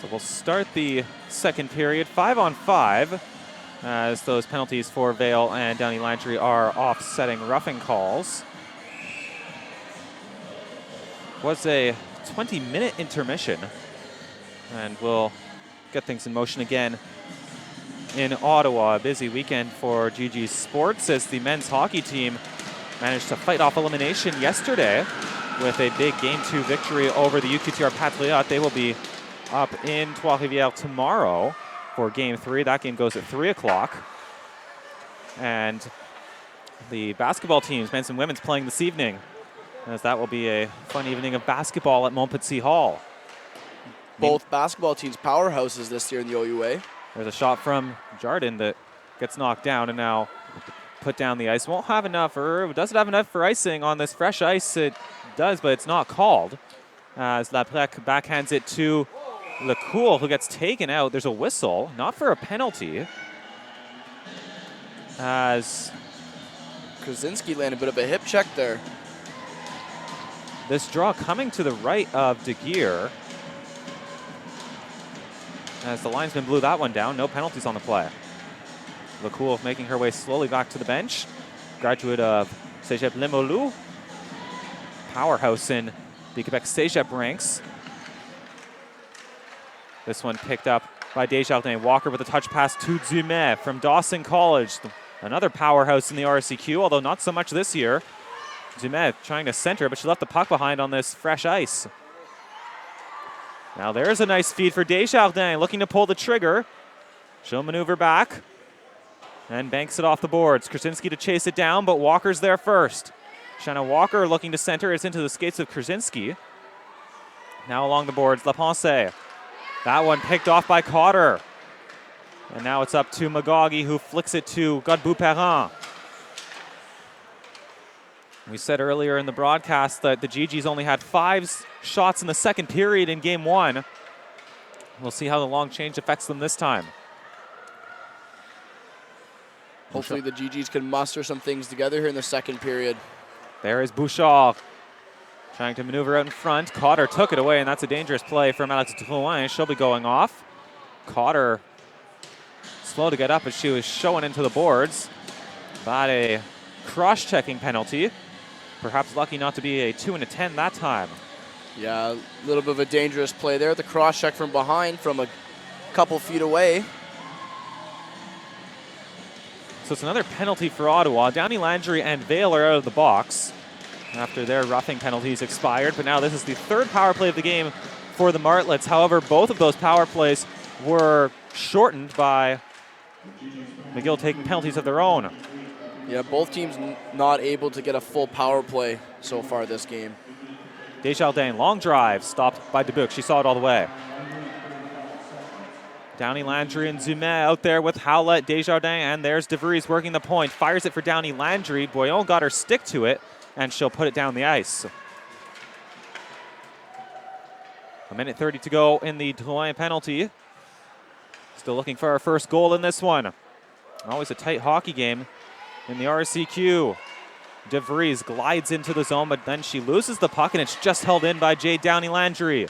So we'll start the second period 5-on-5 as those penalties for Vale and Downey Landry are offsetting roughing calls. Was a 20-minute intermission, and we'll get things in motion again in Ottawa. A busy weekend for GG Sports as the men's hockey team managed to fight off elimination yesterday with a big Game 2 victory over the UQTR Patriots. They will be up in Trois-Rivières tomorrow for Game 3. That game goes at 3 o'clock. And the basketball teams, men's and women's, playing this evening, as that will be a fun evening of basketball at Montpetit Hall. Both basketball teams powerhouses this year in the OUA. There's a shot from Jardin that gets knocked down and now put down the ice. Won't have enough, or does it have enough for icing on this fresh ice? It does, but it's not called. As Laprec backhands it to Lecour, who gets taken out. There's a whistle, not for a penalty. As Krasinski landed a bit of a hip check there. this draw coming to the right of De Geer. As the linesman blew that one down, no penalties on the play. Lecour making her way slowly back to the bench. Graduate of Cégep Limoilou. Powerhouse in the Quebec Cégep ranks. This one picked up by Desjardins. Walker with a touch pass to Dumais from Dawson College. Another powerhouse in the RSEQ, although not so much this year. Dumais trying to center, but she left the puck behind on this fresh ice. Now there's a nice feed for Desjardins, looking to pull the trigger. She'll maneuver back and banks it off the boards. Krasinski to chase it down, but Walker's there first. Shanna Walker looking to center. It's into the skates of Krasinski. Now along the boards, Lapense. That one picked off by Cotter. And now it's up to Magagi, who flicks it to Godbout-Perrin. We said earlier in the broadcast that the GGs only had 5 shots in the second period in Game 1. We'll see how the long change affects them this time. Hopefully the GGs can muster some things together here in the second period. There is Bouchard trying to maneuver out in front. Cotter took it away, and that's a dangerous play from Alex Drouin. She'll be going off. Cotter slow to get up as she was showing into the boards. But a cross-checking penalty. Perhaps lucky not to be a 2 and a 10 that time. Yeah, a little bit of a dangerous play there. The cross-check from behind from a couple feet away. So it's another penalty for Ottawa. Downey Landry and Vale are out of the box after their roughing penalties expired. But now this is the third power play of the game for the Martlets. However, both of those power plays were shortened by McGill taking penalties of their own. Yeah, both teams not able to get a full power play so far this game. Desjardins, long drive, stopped by Dubuc. She saw it all the way. Downey Landry and Dumais out there with Howlett, Desjardins, and there's DeVries working the point. Fires it for Downey Landry. Boyon got her stick to it, and she'll put it down the ice. 1:30 to go in the Drouin penalty. Still looking for our first goal in this one. Always a tight hockey game in the RCQ. DeVries glides into the zone, but then she loses the puck, and it's just held in by Jade Downey-Landry.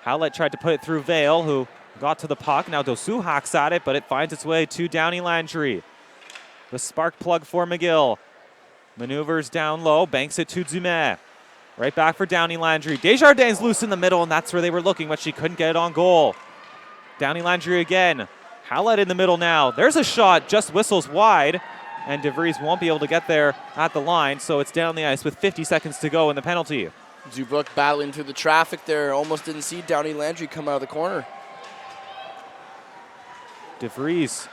Howlett tried to put it through Vale, who got to the puck. Now Dosu hacks at it, but it finds its way to Downey-Landry. The spark plug for McGill. Maneuvers down low, banks it to Dumais. Right back for Downey-Landry. Desjardins loose in the middle, and that's where they were looking, but she couldn't get it on goal. Downey-Landry again. Howlett in the middle now. There's a shot, just whistles wide, and DeVries won't be able to get there at the line, so it's down the ice with 50 seconds to go in the penalty. Dubuc battling through the traffic there. Almost didn't see Downey-Landry come out of the corner. DeVries.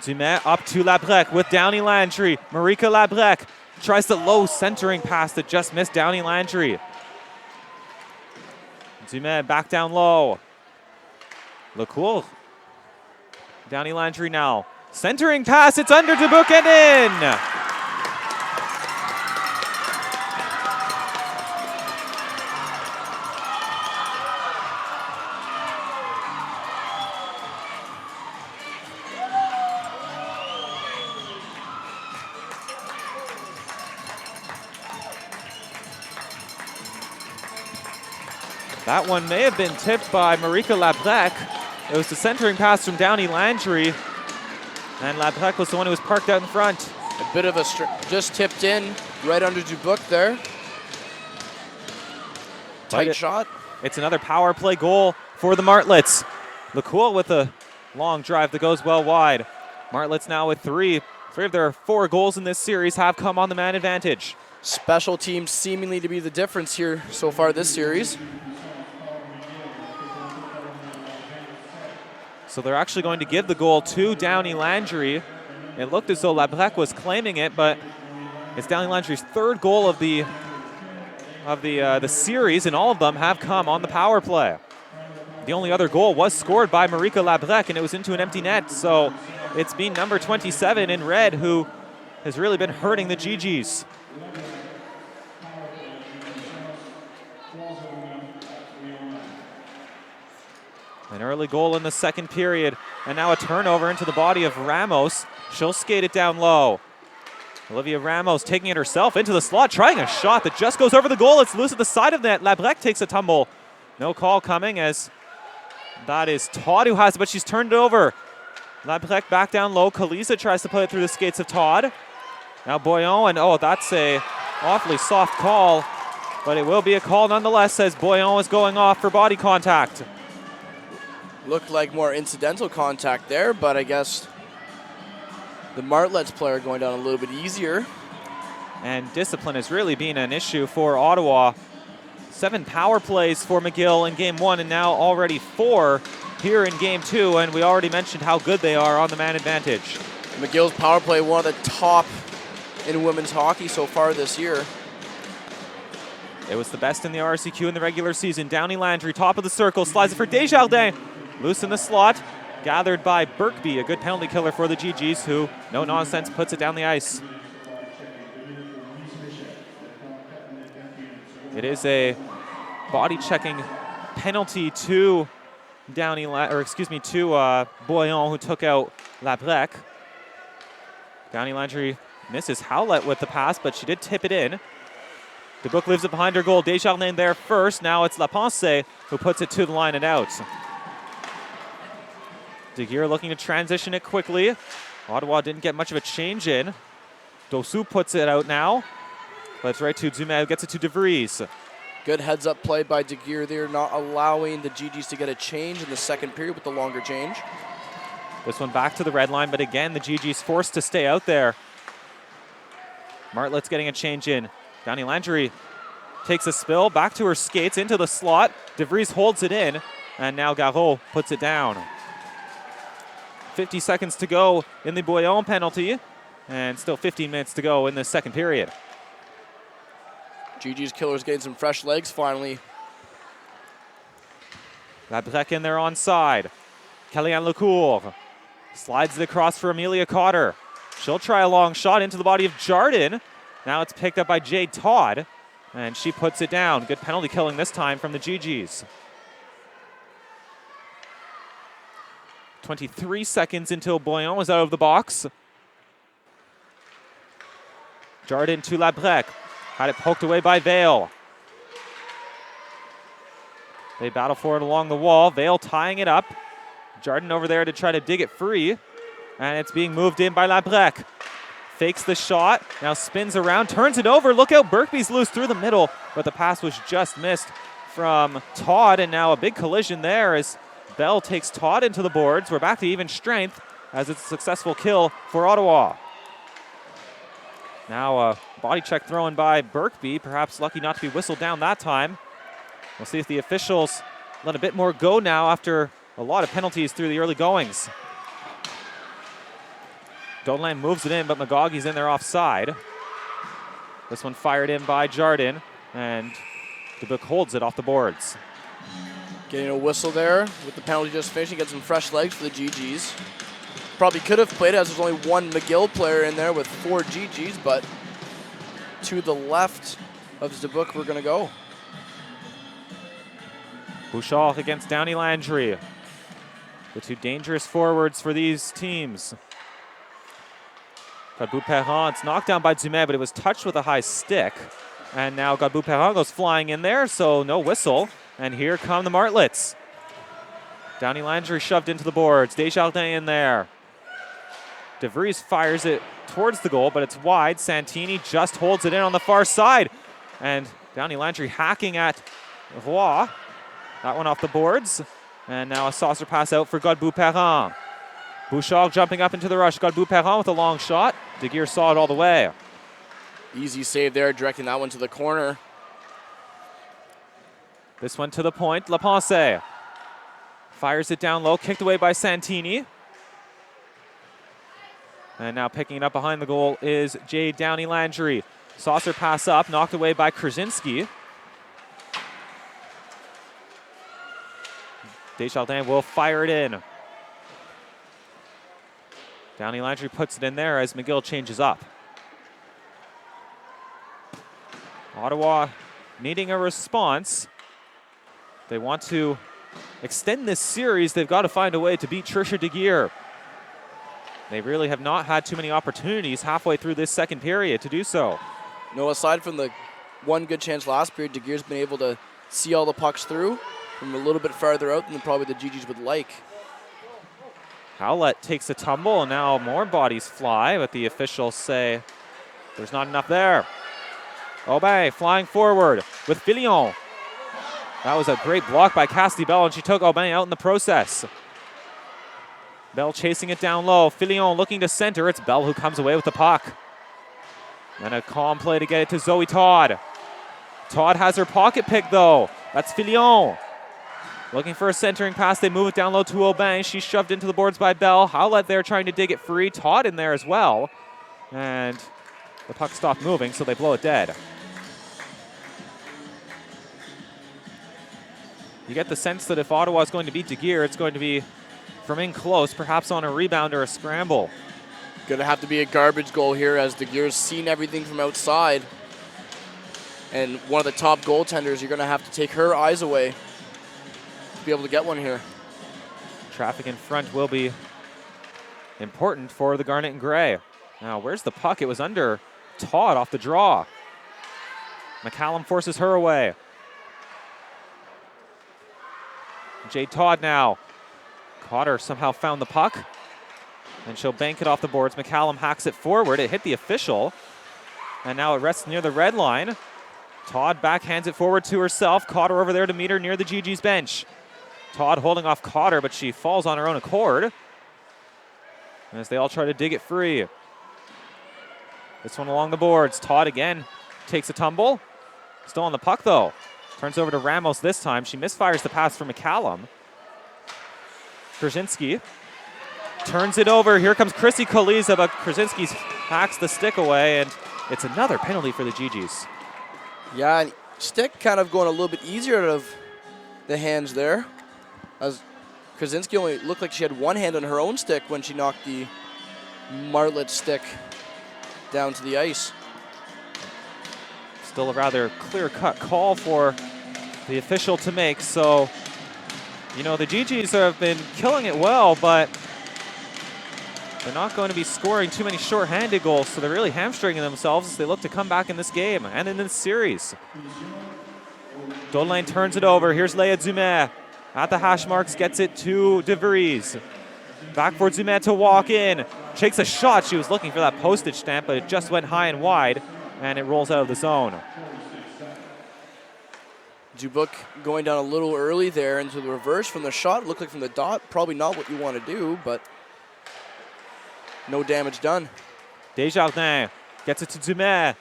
Dumais up to Labrec with Downey-Landry. Marika Labrec tries the low centering pass that just missed Downey-Landry. Dumais back down low. Lecourt. Downey-Landry now. Centering pass, it's under Dubuc and in! That one may have been tipped by Marika Labrec. It was the centering pass from Downey-Landry, and Labrec was the one who was parked out in front. A bit of a just tipped in right under Dubuc there. Tight shot. It's another power play goal for the Martlets. Lecourt with a long drive that goes well wide. Martlets now with three. Three of their 4 goals in this series have come on the man advantage. Special teams seemingly to be the difference here so far this series. So they're actually going to give the goal to Downey-Landry. It looked as though Labrec was claiming it, but it's Downey-Landry's 3rd goal of the series, and all of them have come on the power play. The only other goal was scored by Marika Labrec, and it was into an empty net. So it's been number 27 in red who has really been hurting the GGs. An early goal in the second period, and now a turnover into the body of Ramos. She'll skate it down low. Olivia Ramos taking it herself into the slot, trying a shot that just goes over the goal. It's loose at the side of net. Labrec takes a tumble. No call coming, as that is Todd who has it, but she's turned it over. Labrec back down low. Kalisa tries to put it through the skates of Todd. Now Boyon, and that's a awfully soft call, but it will be a call nonetheless, as Boyon is going off for body contact. Looked like more incidental contact there, but I guess the Martlets player going down a little bit easier. And discipline has really been an issue for Ottawa. 7 power plays for McGill in game 1, and now already 4 here in game 2, and we already mentioned how good they are on the man advantage. McGill's power play, one of the top in women's hockey so far this year. It was the best in the RCQ in the regular season. Downey-Landry, top of the circle, slides it for Desjardins. Loose in the slot, gathered by Birkby, a good penalty killer for the GGs, who, no nonsense, puts it down the ice. It is a body checking penalty to Boyon, who took out Labrec. Downey-Landry misses Howlett with the pass, but she did tip it in. Dubuc leaves it behind her goal. Desjardins there first. Now it's Lapensee who puts it to the line and out. De Geer looking to transition it quickly. Ottawa didn't get much of a change in. Dosu puts it out now. But it's right to Dumais, who gets it to DeVries. Good heads-up play by De Geer there, not allowing the GGs to get a change in the second period with the longer change. This one back to the red line, but again, the GGs forced to stay out there. Martlet's getting a change in. Downey-Landry takes a spill, back to her skates, into the slot. DeVries holds it in, and now Garot puts it down. 50 seconds to go in the Boyon penalty, and still 15 minutes to go in the second period. GG's Killers getting some fresh legs finally. Labrec in there onside. Kellyanne Lecourt slides it across for Amelia Cotter. She'll try a long shot into the body of Jardin. Now it's picked up by Jade Todd, and she puts it down. Good penalty killing this time from the GGs. 23 seconds until Boyon is out of the box. Jardin to Labrec. Had it poked away by Vale. They battle for it along the wall. Vale tying it up. Jardin over there to try to dig it free. And it's being moved in by Labrec. Fakes the shot, now spins around, turns it over. Look out, Birkby's loose through the middle, but the pass was just missed from Todd, and now a big collision there as Bell takes Todd into the boards. We're back to even strength as it's a successful kill for Ottawa. Now a body check thrown by Birkby, perhaps lucky not to be whistled down that time. We'll see if the officials let a bit more go now after a lot of penalties through the early goings. Dolan moves it in, but McGoggy's in there offside. This one fired in by Jardin, and Dubuque holds it off the boards. Getting a whistle there with the penalty just finishing. Get some fresh legs for the GGs. Probably could have played it as there's only one McGill player in there with 4 GGs, but to the left of Dubuque we're going to go. Bouchard against Downey Landry. The two dangerous forwards for these teams. Godbout-Perron, it's knocked down by Dumais, but it was touched with a high stick. And now Godbout-Perron goes flying in there, so no whistle. And here come the Martlets. Downey Landry shoved into the boards. Desjardins in there. DeVries fires it towards the goal, but it's wide. Santini just holds it in on the far side. And Downey Landry hacking at Roy. That one off the boards. And now a saucer pass out for Godbout-Perron. Bouchard jumping up into the rush. Godbout-Perron with a long shot. De Geer saw it all the way. Easy save there, directing that one to the corner. This one to the point. Lapense fires it down low, kicked away by Santini. And now picking it up behind the goal is Jay Downey Landry. Saucer pass up, knocked away by Krasinski. Desjardins will fire it in. Downey Landry puts it in there as McGill changes up. Ottawa needing a response. They want to extend this series. They've got to find a way to beat Trisha De Geer. They really have not had too many opportunities halfway through this second period to do so. No, aside from the one good chance last period, De Geer's been able to see all the pucks through from a little bit farther out than probably the GGs would like. Howlett takes a tumble, and now more bodies fly, but the officials say there's not enough there. Aubin flying forward with Filion. That was a great block by Cassidy Bell, and she took Aubin out in the process. Bell chasing it down low. Filion looking to center. It's Bell who comes away with the puck. And a calm play to get it to Zoe Todd. Todd has her pocket pick, though. That's Filion. Looking for a centering pass. They move it down low to Aubin. She's shoved into the boards by Bell. Howlett there trying to dig it free. Todd in there as well. And the puck stopped moving, so they blow it dead. You get the sense that if Ottawa is going to beat De Geer, it's going to be from in close, perhaps on a rebound or a scramble. Going to have to be a garbage goal here as De Geer's seen everything from outside. And one of the top goaltenders, you're going to have to take her eyes away to be able to get one here. Traffic in front will be important for the Garnet and Gray. Now, where's the puck? It was under Todd off the draw. McCallum forces her away. Jade Todd now. Cotter somehow found the puck, and she'll bank it off the boards. McCallum hacks it forward. It hit the official, and now it rests near the red line. Todd backhands it forward to herself. Cotter over there to meet her near the GG's bench. Todd holding off Cotter, but she falls on her own accord as they all try to dig it free. This one along the boards. Todd again takes a tumble. Still on the puck, though. Turns over to Ramos this time. She misfires the pass for McCallum. Krasinski turns it over. Here comes Chrissy Kaliza, but Krasinski hacks the stick away, and it's another penalty for the GGs. Yeah, and stick kind of going a little bit easier out of the hands there, as Krasinski only looked like she had one hand on her own stick when she knocked the Martlet stick down to the ice. Still a rather clear-cut call for the official to make. So, you know, the GGs have been killing it well, but They're not going to be scoring too many short-handed goals, so they're really hamstringing themselves as they look to come back in this game and in this series. Dodelin turns it over. Here's Leia Dumais at the hash marks, gets it to De Vries. Back for Dumais to walk in. Takes a shot. She was looking for that postage stamp, but it just went high and wide, and it rolls out of the zone. Dubuc going down a little early there into the reverse from the shot. Looked like from the dot. Probably not what you want to do, but no damage done. Desjardins gets it to Dumais.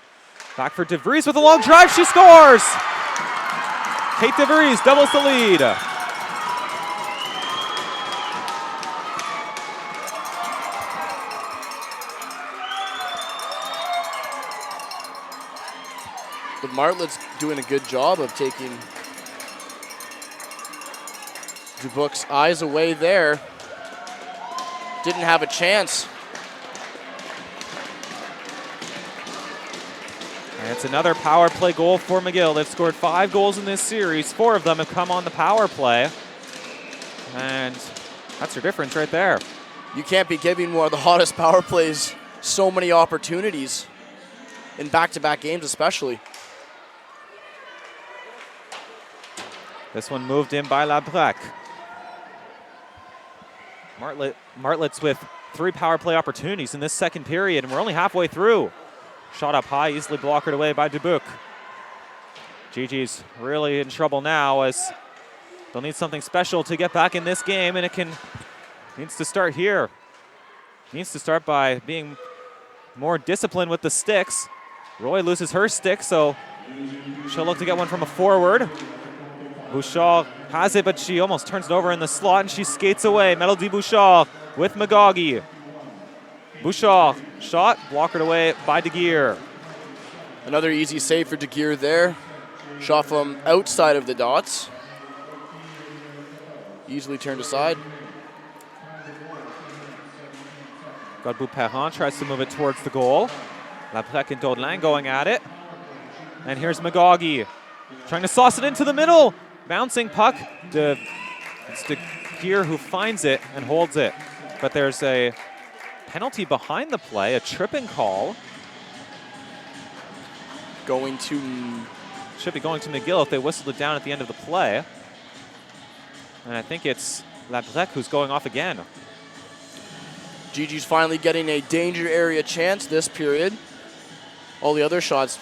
Back for De Vries with a long drive. She scores! Kate De Vries doubles the lead. But Martlett's doing a good job of taking Dubuc's eyes away there. Didn't have a chance. And it's another power play goal for McGill. They've scored 5 goals in this series. 4 of them have come on the power play. And that's your difference right there. You can't be giving one of the hottest power plays so many opportunities in back-to-back games especially. This one moved in by Labrec. Martlett's with 3 power play opportunities in this second period, and we're only halfway through. Shot up high, easily blockered away by Dubuc. Gigi's really in trouble now as they'll need something special to get back in this game, and needs to start here. Needs to start by being more disciplined with the sticks. Roy loses her stick, so she'll look to get one from a forward. Bouchard has it, but she almost turns it over in the slot, and she skates away. Melody Bouchard with Magagi. Bouchard, shot, blockered away by De Geer. Another easy save for De Geer there. Shot from outside of the dots. Easily turned aside. Godbout-Perron tries to move it towards the goal. Labrec and Dodelin going at it. And here's Magagi trying to sauce it into the middle. Bouncing puck. It's De Geer who finds it and holds it. But there's a penalty behind the play, a tripping call. Should be going to McGill if they whistled it down at the end of the play. And I think it's Labrec who's going off again. Gigi's finally getting a danger area chance this period. All the other shots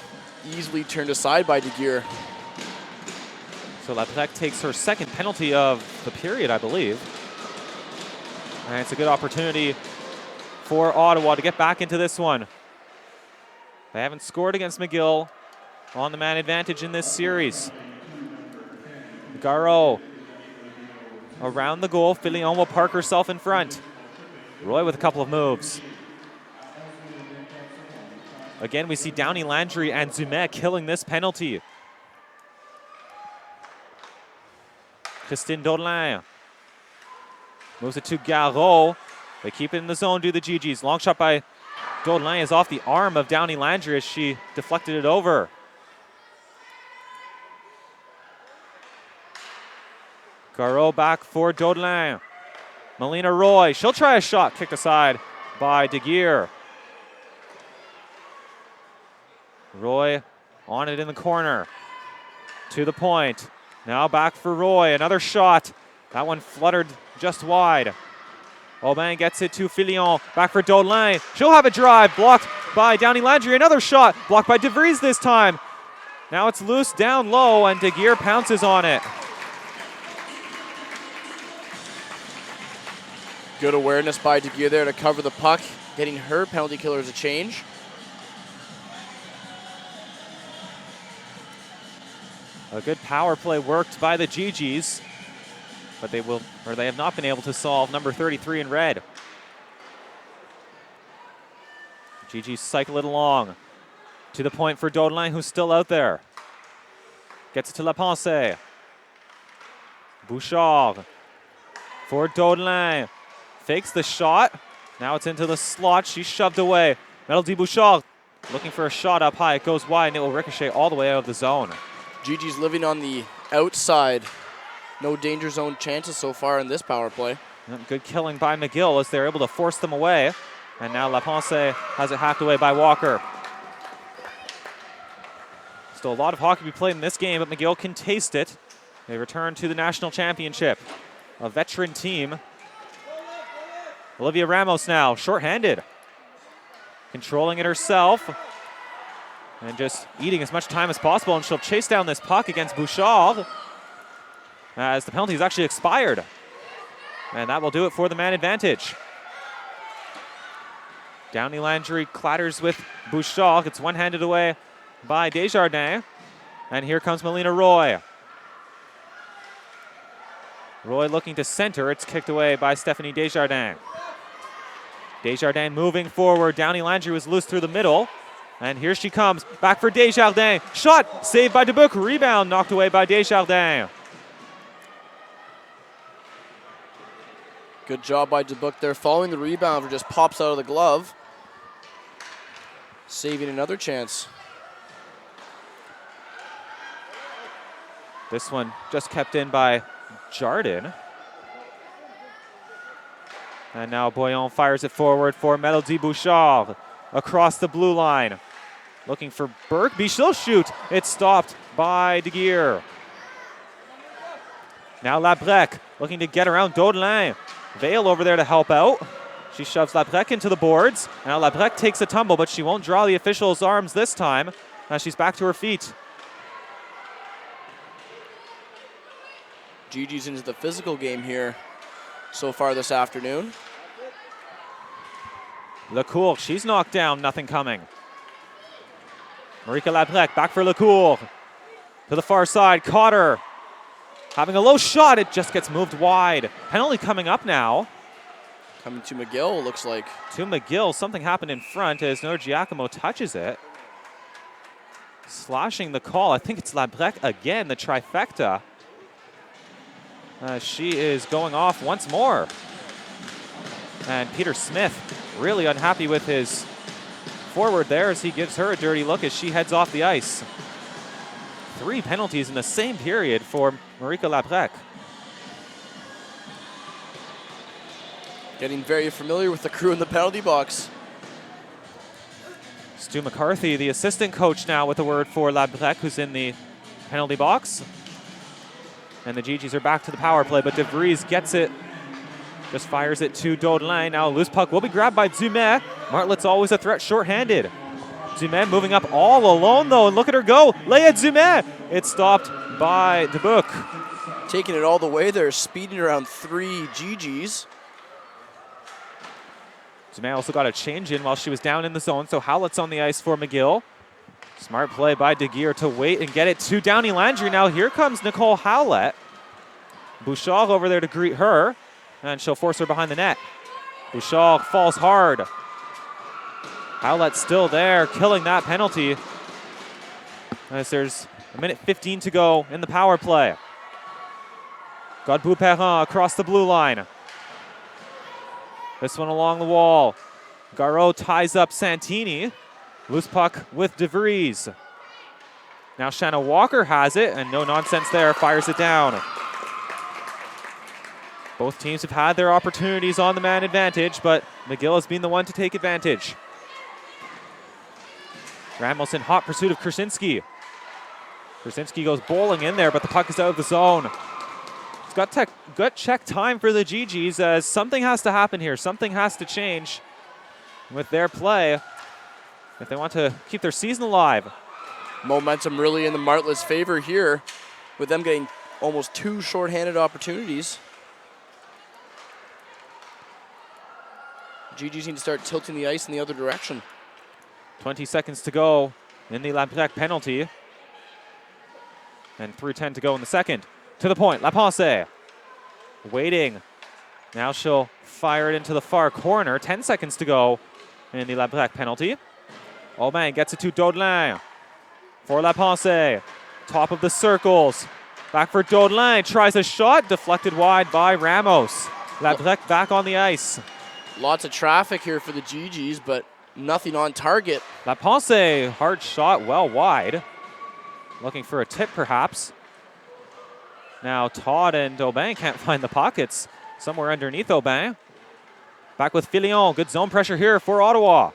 easily turned aside by De Geer. So Labrec takes her second penalty of the period, I believe. And it's a good opportunity for Ottawa to get back into this one. They haven't scored against McGill on the man advantage in this series. Garreau around the goal. Filion will park herself in front. Roy with a couple of moves. Again, we see Downey Landry and Dumais killing this penalty. Christine Dodelin moves it to Garreau. They keep it in the zone, do the GGs. Long shot by Dodelin is off the arm of Downey Landry as she deflected it over. Garreau back for Dodelin. Melina Roy, she'll try a shot, kicked aside by De Geer. Roy on it in the corner. To the point. Now back for Roy, another shot. That one fluttered just wide. Aubin gets it to Filion, back for Dodelin. She'll have a drive, blocked by Downey Landry. Another shot, blocked by De Vries this time. Now it's loose down low, and De Geer pounces on it. Good awareness by De Geer there to cover the puck, getting her penalty killers a change. A good power play worked by the GGs, but they have not been able to solve number 33 in red. GGs cycle it along to the point for Dodelin, who's still out there. Gets it to La Pensée. Bouchard for Dodelin. Fakes the shot. Now it's into the slot. She's shoved away. Melody Bouchard looking for a shot up high. It goes wide and it will ricochet all the way out of the zone. Gigi's living on the outside. No danger zone chances so far in this power play. Good killing by McGill as they're able to force them away. And now Lapense has it hacked away by Walker. Still a lot of hockey to be played in this game, but McGill can taste it. They return to the national championship. A veteran team. Olivia Ramos now, shorthanded. Controlling it herself. And just eating as much time as possible, and she'll chase down this puck against Bouchard as the penalty is actually expired. And that will do it for the man advantage. Downey Landry clatters with Bouchard. It's one-handed away by Desjardins. And here comes Melina Roy. Roy looking to center. It's kicked away by Stephanie Desjardins. Desjardins moving forward. Downey Landry was loose through the middle. And here she comes. Back for Desjardins. Shot saved by Dubuc. Rebound knocked away by Desjardins. Good job by Dubuc there. Following the rebound, just pops out of the glove. Saving another chance. This one just kept in by Jardin. And now Boyon fires it forward for Melody Bouchard across the blue line. Looking for Berkby. She'll shoot. It's stopped by De Geer. Now Labrec looking to get around Daudelin. Vale over there to help out. She shoves Labrec into the boards. Now Labrec takes a tumble, but she won't draw the official's arms this time. Now she's back to her feet. Gigi's into the physical game here so far this afternoon. Lecourt, she's knocked down, nothing coming. Marika Labrec back for Lecourt. To the far side, Cotter having a low shot, it just gets moved wide. Penalty coming up now. Coming to McGill, looks like. To McGill, something happened in front as Nora Giacomo touches it. Slashing the call, I think it's Labrec again, the trifecta. She is going off once more. And Peter Smith really unhappy with his forward there as he gives her a dirty look as she heads off the ice. 3 penalties in the same period for Marika Labrec. Getting very familiar with the crew in the penalty box. Stu McCarthy, the assistant coach now with a word for Labrec, who's in the penalty box. And the GGs are back to the power play, but De Vries gets it. Just fires it to Daudelin. Now a loose puck will be grabbed by Dumais. Martlett's always a threat shorthanded. Dumais moving up all alone though, and look at her go. Leia Dumais. It's stopped by Dubuc. Taking it all the way there, speeding around 3 GGs. Dumais also got a change in while she was down in the zone, so Howlett's on the ice for McGill. Smart play by De Geer to wait and get it to Downey Landry. Now here comes Nicole Howlett. Bouchard over there to greet her, and she'll force her behind the net. Bouchard falls hard. Howlett still there, killing that penalty. As there's a minute 15 to go in the power play. Godbout-Perrin across the blue line. This one along the wall. Garreau ties up Santini. Loose puck with De Vries. Now Shanna Walker has it, and no nonsense there, fires it down. Both teams have had their opportunities on the man advantage, but McGill has been the one to take advantage. Ramos in hot pursuit of Krasinski. Krasinski goes bowling in there, but the puck is out of the zone. It's got gut check time for the GGs as something has to happen here. Something has to change with their play if they want to keep their season alive. Momentum really in the Martlet's favor here with them getting almost 2 shorthanded opportunities. GGs need to start tilting the ice in the other direction. 20 seconds to go in the Labrec penalty. And 3:10 to go in the second. To the point, Lapense waiting. Now she'll fire it into the far corner. 10 seconds to go in the Labrec penalty. Aubin gets it to Daudelin for Lapense. Top of the circles. Back for Daudelin. Tries a shot. Deflected wide by Ramos. Labrec back on the ice. Lots of traffic here for the GGs, but nothing on target. Lapense, hard shot, well wide. Looking for a tip, perhaps. Now Todd and Aubin can't find the pockets. Somewhere underneath Aubin. Back with Filion. Good zone pressure here for Ottawa.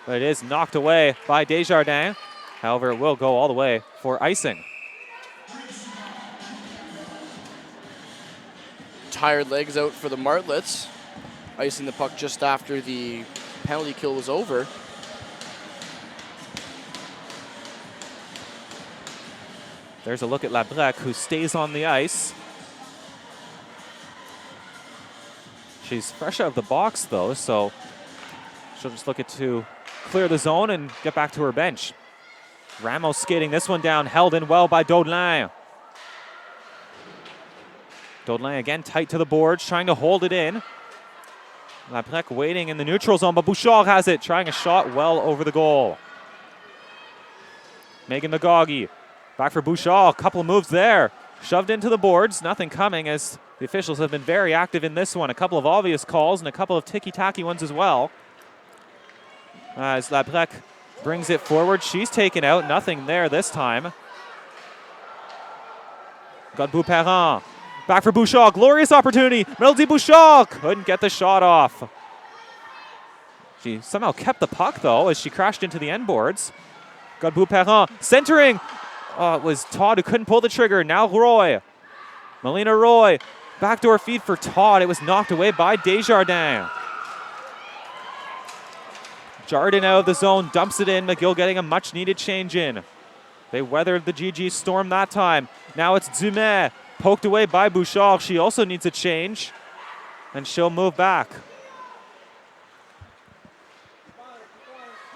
But it is knocked away by Desjardins. However, it will go all the way for icing. Tired legs out for the Martlets. Icing the puck just after the penalty kill was over. There's a look at Labrec, who stays on the ice. She's fresh out of the box, though, so she'll just look to clear the zone and get back to her bench. Ramos skating this one down, held in well by Daudelin. Daudelin again tight to the boards, trying to hold it in. Labrec waiting in the neutral zone, but Bouchard has it, trying a shot well over the goal. Megan Magoggy, back for Bouchard, couple of moves there. Shoved into the boards, nothing coming as the officials have been very active in this one. A couple of obvious calls and a couple of ticky-tacky ones as well. As Labrec brings it forward, she's taken out, nothing there this time. Godbout-Perrin, back for Bouchard, glorious opportunity. Melody Bouchard couldn't get the shot off. She somehow kept the puck though as she crashed into the end boards. Godbout-Perrin centering. Oh, it was Todd who couldn't pull the trigger. Now Roy. Melina Roy. Backdoor feed for Todd. It was knocked away by Desjardins. Jardin out of the zone, dumps it in. McGill getting a much-needed change in. They weathered the GG storm that time. Now it's Dumais. Poked away by Bouchard. She also needs a change. And she'll move back.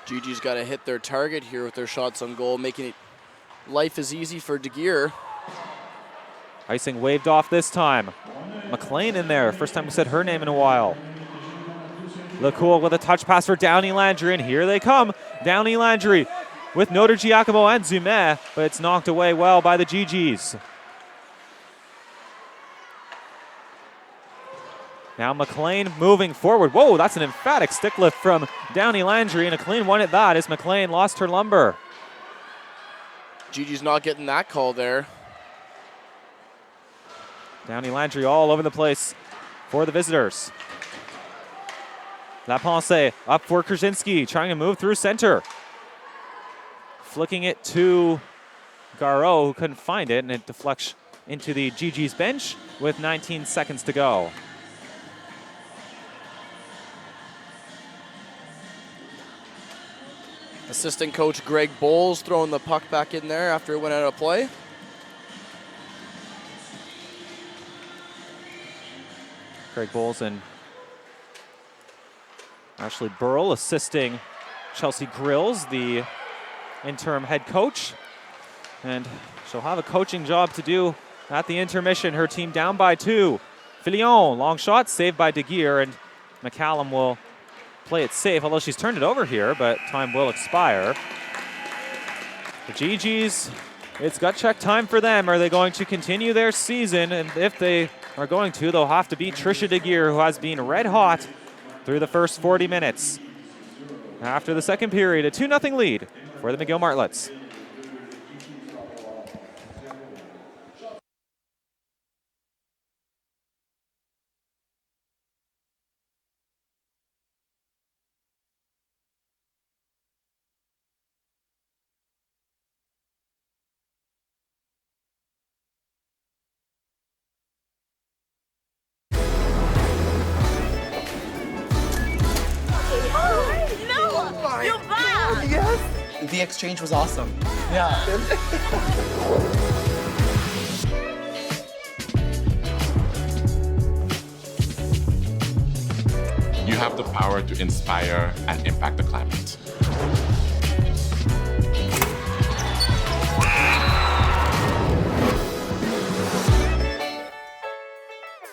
GG's got to hit their target here with their shots on goal, making it life is easy for De Geer. Icing waved off this time. McLean in there. First time we said her name in a while. LeCool with a touch pass for Downey Landry, and here they come. Downey Landry with Notre Giacomo and Dumais, but it's knocked away well by the GGs. Now McLean moving forward. Whoa, that's an emphatic stick lift from Downey Landry, and a clean one at that as McLean lost her lumber. GG's not getting that call there. Downey Landry all over the place for the visitors. Lapensee up for Krzyzewski, trying to move through center. Flicking it to Garreau, who couldn't find it, and it deflects into the GG's bench with 19 seconds to go. Assistant coach Greg Bowles throwing the puck back in there after it went out of play. Greg Bowles and Ashley Burrell assisting Chelsea Grills, the interim head coach. And she'll have a coaching job to do at the intermission. Her team down by 2. Filion, long shot, saved by De Geer, and McCallum will play it safe, although she's turned it over here, but time will expire. The GGs, it's gut check time for them. Are they going to continue their season? And if they are going to, they'll have to beat Trisha De Geer, who has been red hot through the first 40 minutes. After the second period, a 2-0 lead for the McGill Martlets. The exchange was awesome. Yeah. You have the power to inspire and impact the climate.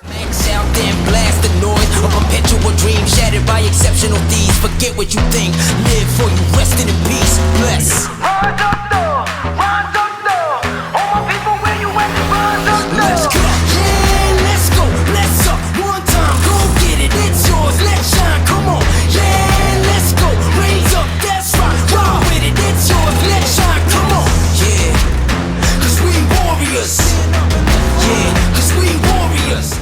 Max out then blast the noise. A perpetual dream shattered by exceptional thieves. Forget what you think. Live for you, resting in peace. Bless. Rise up, dog. Rise up, dog. All my people, where you at? Rise up, dog. Let's go. Yeah, let's go. Let's up. One time, go get it. It's yours. Let's shine. Come on. Yeah, let's go. Raise up. That's right. Roll with it. It's yours. Let's shine. Come on. Yeah. 'Cause we warriors. Yeah. 'Cause we warriors.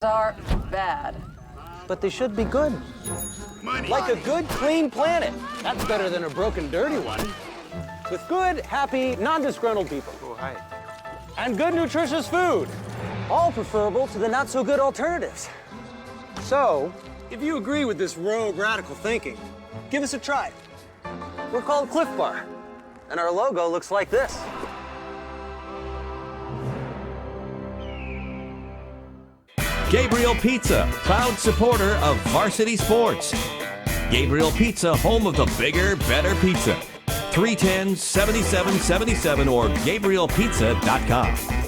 are bad. But they should be good. Like a good, clean planet. That's better than a broken, dirty one. With good, happy, non-disgruntled people. Oh, hi. And good, nutritious food. All preferable to the not-so-good alternatives. So, if you agree with this rogue radical thinking, give us a try. We're called Cliff Bar, and our logo looks like this. Gabriel Pizza, proud supporter of Varsity Sports. Gabriel Pizza, home of the bigger, better pizza. 310-7777 or GabrielPizza.com.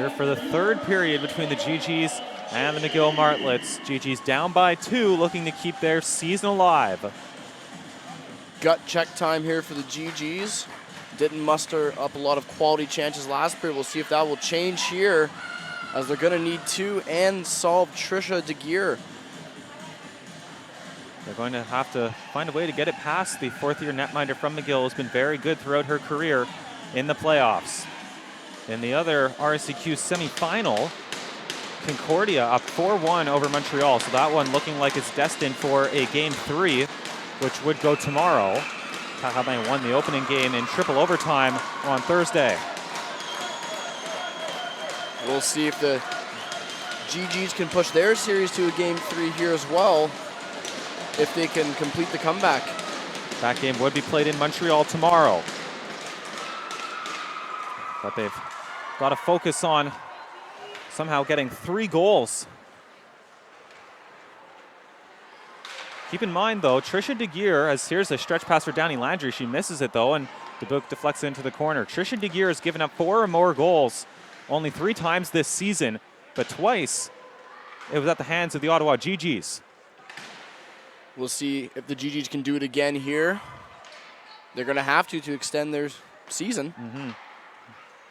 Here for the third period between the GGs and the McGill Martlets. GGs down by 2, looking to keep their season alive. Gut check time here for the GGs. Didn't muster up a lot of quality chances last period. We'll see if that will change here, as they're going to need to and solve Trisha DeGear. They're going to have to find a way to get it past the fourth-year netminder from McGill, who's been very good throughout her career in the playoffs. In the other RSCQ semifinal, Concordia up 4-1 over Montreal. So that one looking like it's destined for a Game 3, which would go tomorrow. Carabin won the opening game in triple overtime on Thursday. We'll see if the GGs can push their series to a Game 3 here as well, if they can complete the comeback. That game would be played in Montreal tomorrow. But they've got to focus on somehow getting 3 goals. Keep in mind, though, Trisha DeGear, as here's a stretch pass for Downey Landry. She misses it, though, and Dubuque deflects it into the corner. Trisha DeGear has given up 4 or more goals only 3 times this season, but twice it was at the hands of the Ottawa GGs. We'll see if the GGs can do it again here. They're going to have to extend their season.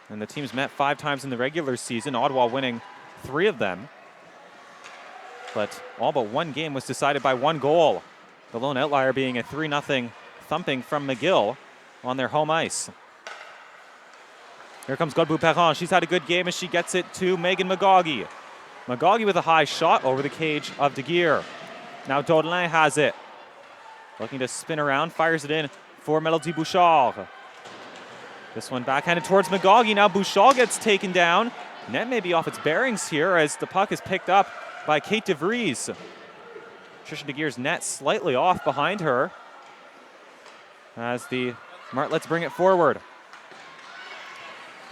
And the teams met 5 times in the regular season, Ottawa winning 3 of them. But all but 1 game was decided by 1 goal. The lone outlier being a 3-0 thumping from McGill on their home ice. Here comes Godbout-Perron. She's had a good game as she gets it to Megan McGaughey. McGaughey with a high shot over the cage of DeGear. Now Daudelin has it. Looking to spin around, fires it in for Melody Bouchard. This one backhanded towards McGaughey. Now Bouchard gets taken down. Net may be off its bearings here as the puck is picked up by Kate DeVries. Trisha DeGear's net slightly off behind her as the Martlets bring it forward.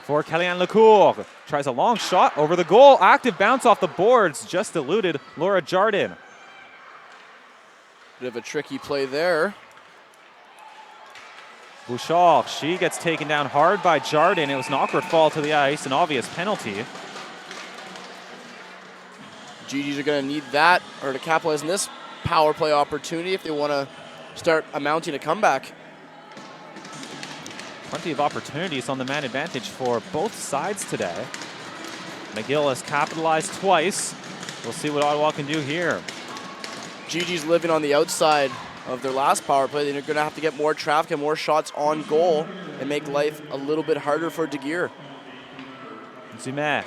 For Kellyanne Lecour. Tries a long shot over the goal. Active bounce off the boards. Just eluded Laura Jardin. Bit of a tricky play there. Bouchard, she gets taken down hard by Jardin. It was an awkward fall to the ice, an obvious penalty. GGs are going to need that, or to capitalize on this power play opportunity if they want to start amounting a comeback. Plenty of opportunities on the man advantage for both sides today. McGill has capitalized twice. We'll see what Ottawa can do here. GG's living on the outside of their last power play. They're going to have to get more traffic and more shots on goal and make life a little bit harder for DeGear. Zumet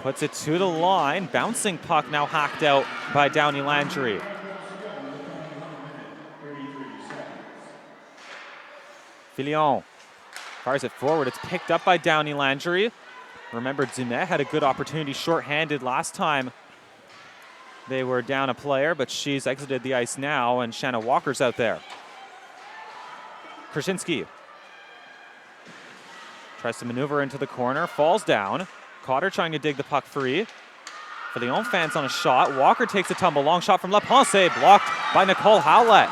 puts it to the line. Bouncing puck now hacked out by Downey Landry. Filion fires it forward. It's picked up by Downey Landry. Remember, Zumet had a good opportunity shorthanded last time they were down a player, but she's exited the ice now, and Shanna Walker's out there. Krasinski tries to maneuver into the corner, falls down. Cotter trying to dig the puck free. For the own fans on a shot, Walker takes a tumble. Long shot from Lapense, blocked by Nicole Howlett.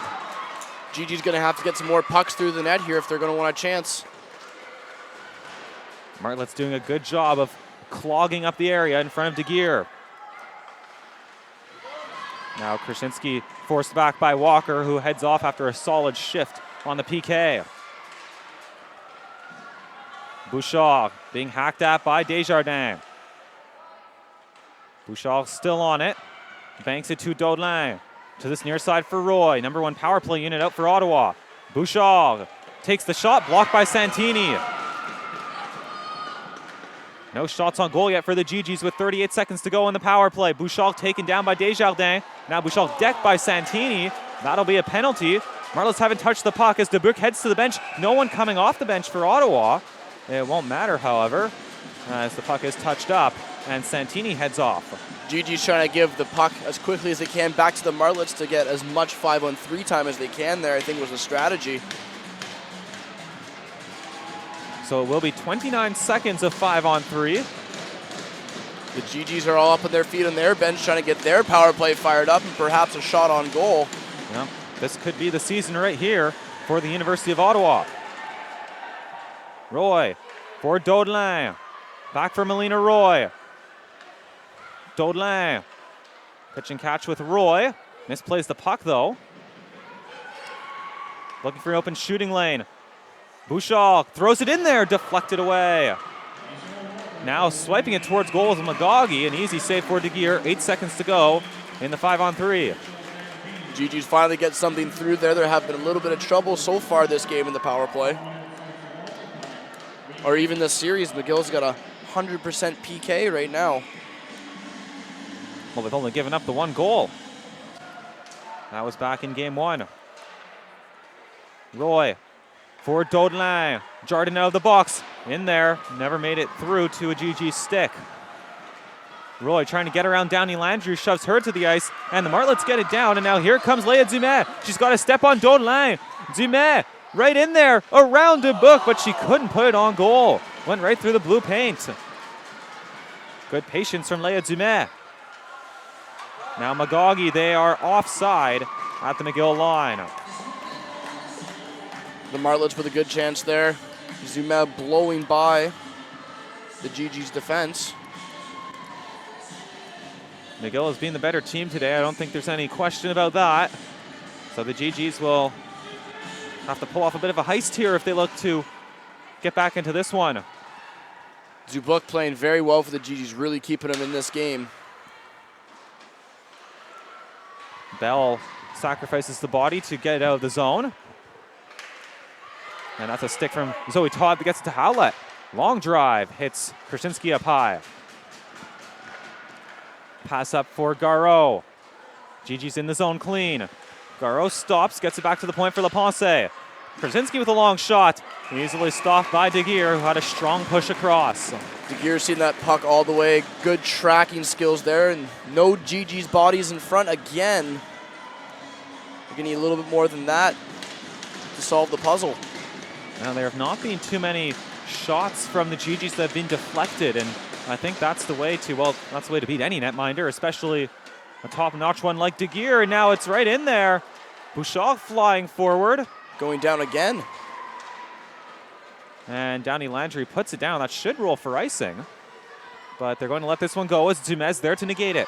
GG's going to have to get some more pucks through the net here if they're going to want a chance. Martlet's doing a good job of clogging up the area in front of DeGear. Now Krasinski forced back by Walker, who heads off after a solid shift on the PK. Bouchard being hacked at by Desjardins. Bouchard still on it. Banks it to Daudelin. To this near side for Roy. Number 1 power play unit out for Ottawa. Bouchard takes the shot, blocked by Santini. No shots on goal yet for the GGs with 38 seconds to go in the power play. Bouchard taken down by Desjardins. Now Bouchard decked by Santini. That'll be a penalty. Martlets haven't touched the puck as Dubuque heads to the bench. No one coming off the bench for Ottawa. It won't matter, however, as the puck is touched up and Santini heads off. GG's trying to give the puck as quickly as they can back to the Martlets to get as much 5-on-3 time as they can there, I think was the strategy. So it will be 29 seconds of 5-on-3. The GGs are all up on their feet on their bench trying to get their power play fired up and perhaps a shot on goal. Yeah, this could be the season right here for the University of Ottawa. Roy for Daudelin. Back for Melina Roy. Daudelin. Pitch and catch with Roy. Misplays the puck, though. Looking for an open shooting lane. Bouchard throws it in there, deflected away. Now swiping it towards goal is Magagi. An easy save for De Geer. 8 seconds to go in the 5-on-3. GG's finally get something through there. They're having a little bit of trouble so far this game in the power play. Or even this series, McGill's got a 100% PK right now. Well, they've only given up the 1 goal. That was back in game 1. Roy for Daudelin. Jardin out of the box. In there. Never made it through to a GG stick. Roy trying to get around Downey Landry, shoves her to the ice, and the Martlets get it down, and now here comes Leia Dumais. She's got to step on Daudelin. Dumais right in there, around Dubuc, but she couldn't put it on goal. Went right through the blue paint. Good patience from Leia Dumais. Now Magagi, they are offside at the McGill line. The Martlets with a good chance there. Dumais blowing by the GG's defense. McGill has been the better team today. I don't think there's any question about that. So the GGs will have to pull off a bit of a heist here if they look to get back into this one. Dubuc playing very well for the GGs, really keeping them in this game. Bell sacrifices the body to get out of the zone. And that's a stick from Zoe Todd that gets it to Howlett. Long drive, hits Krasinski up high. Pass up for Garreau. GG's in the zone clean. Garreau stops, gets it back to the point for Leponce. Krasinski with a long shot. Easily stopped by De Geer, who had a strong push across. De Geer seeing that puck all the way. Good tracking skills there, and no GG's bodies in front again. You're going to need a little bit more than that to solve the puzzle. Now, there have not been too many shots from the GGs that have been deflected, and I think that's the way to, well, that's the way to beat any netminder, especially a top-notch one like De Geer, and now it's right in there. Bouchard flying forward. Going down again. And Downey Landry puts it down. That should rule for icing, but they're going to let this one go as Dumais there to negate it.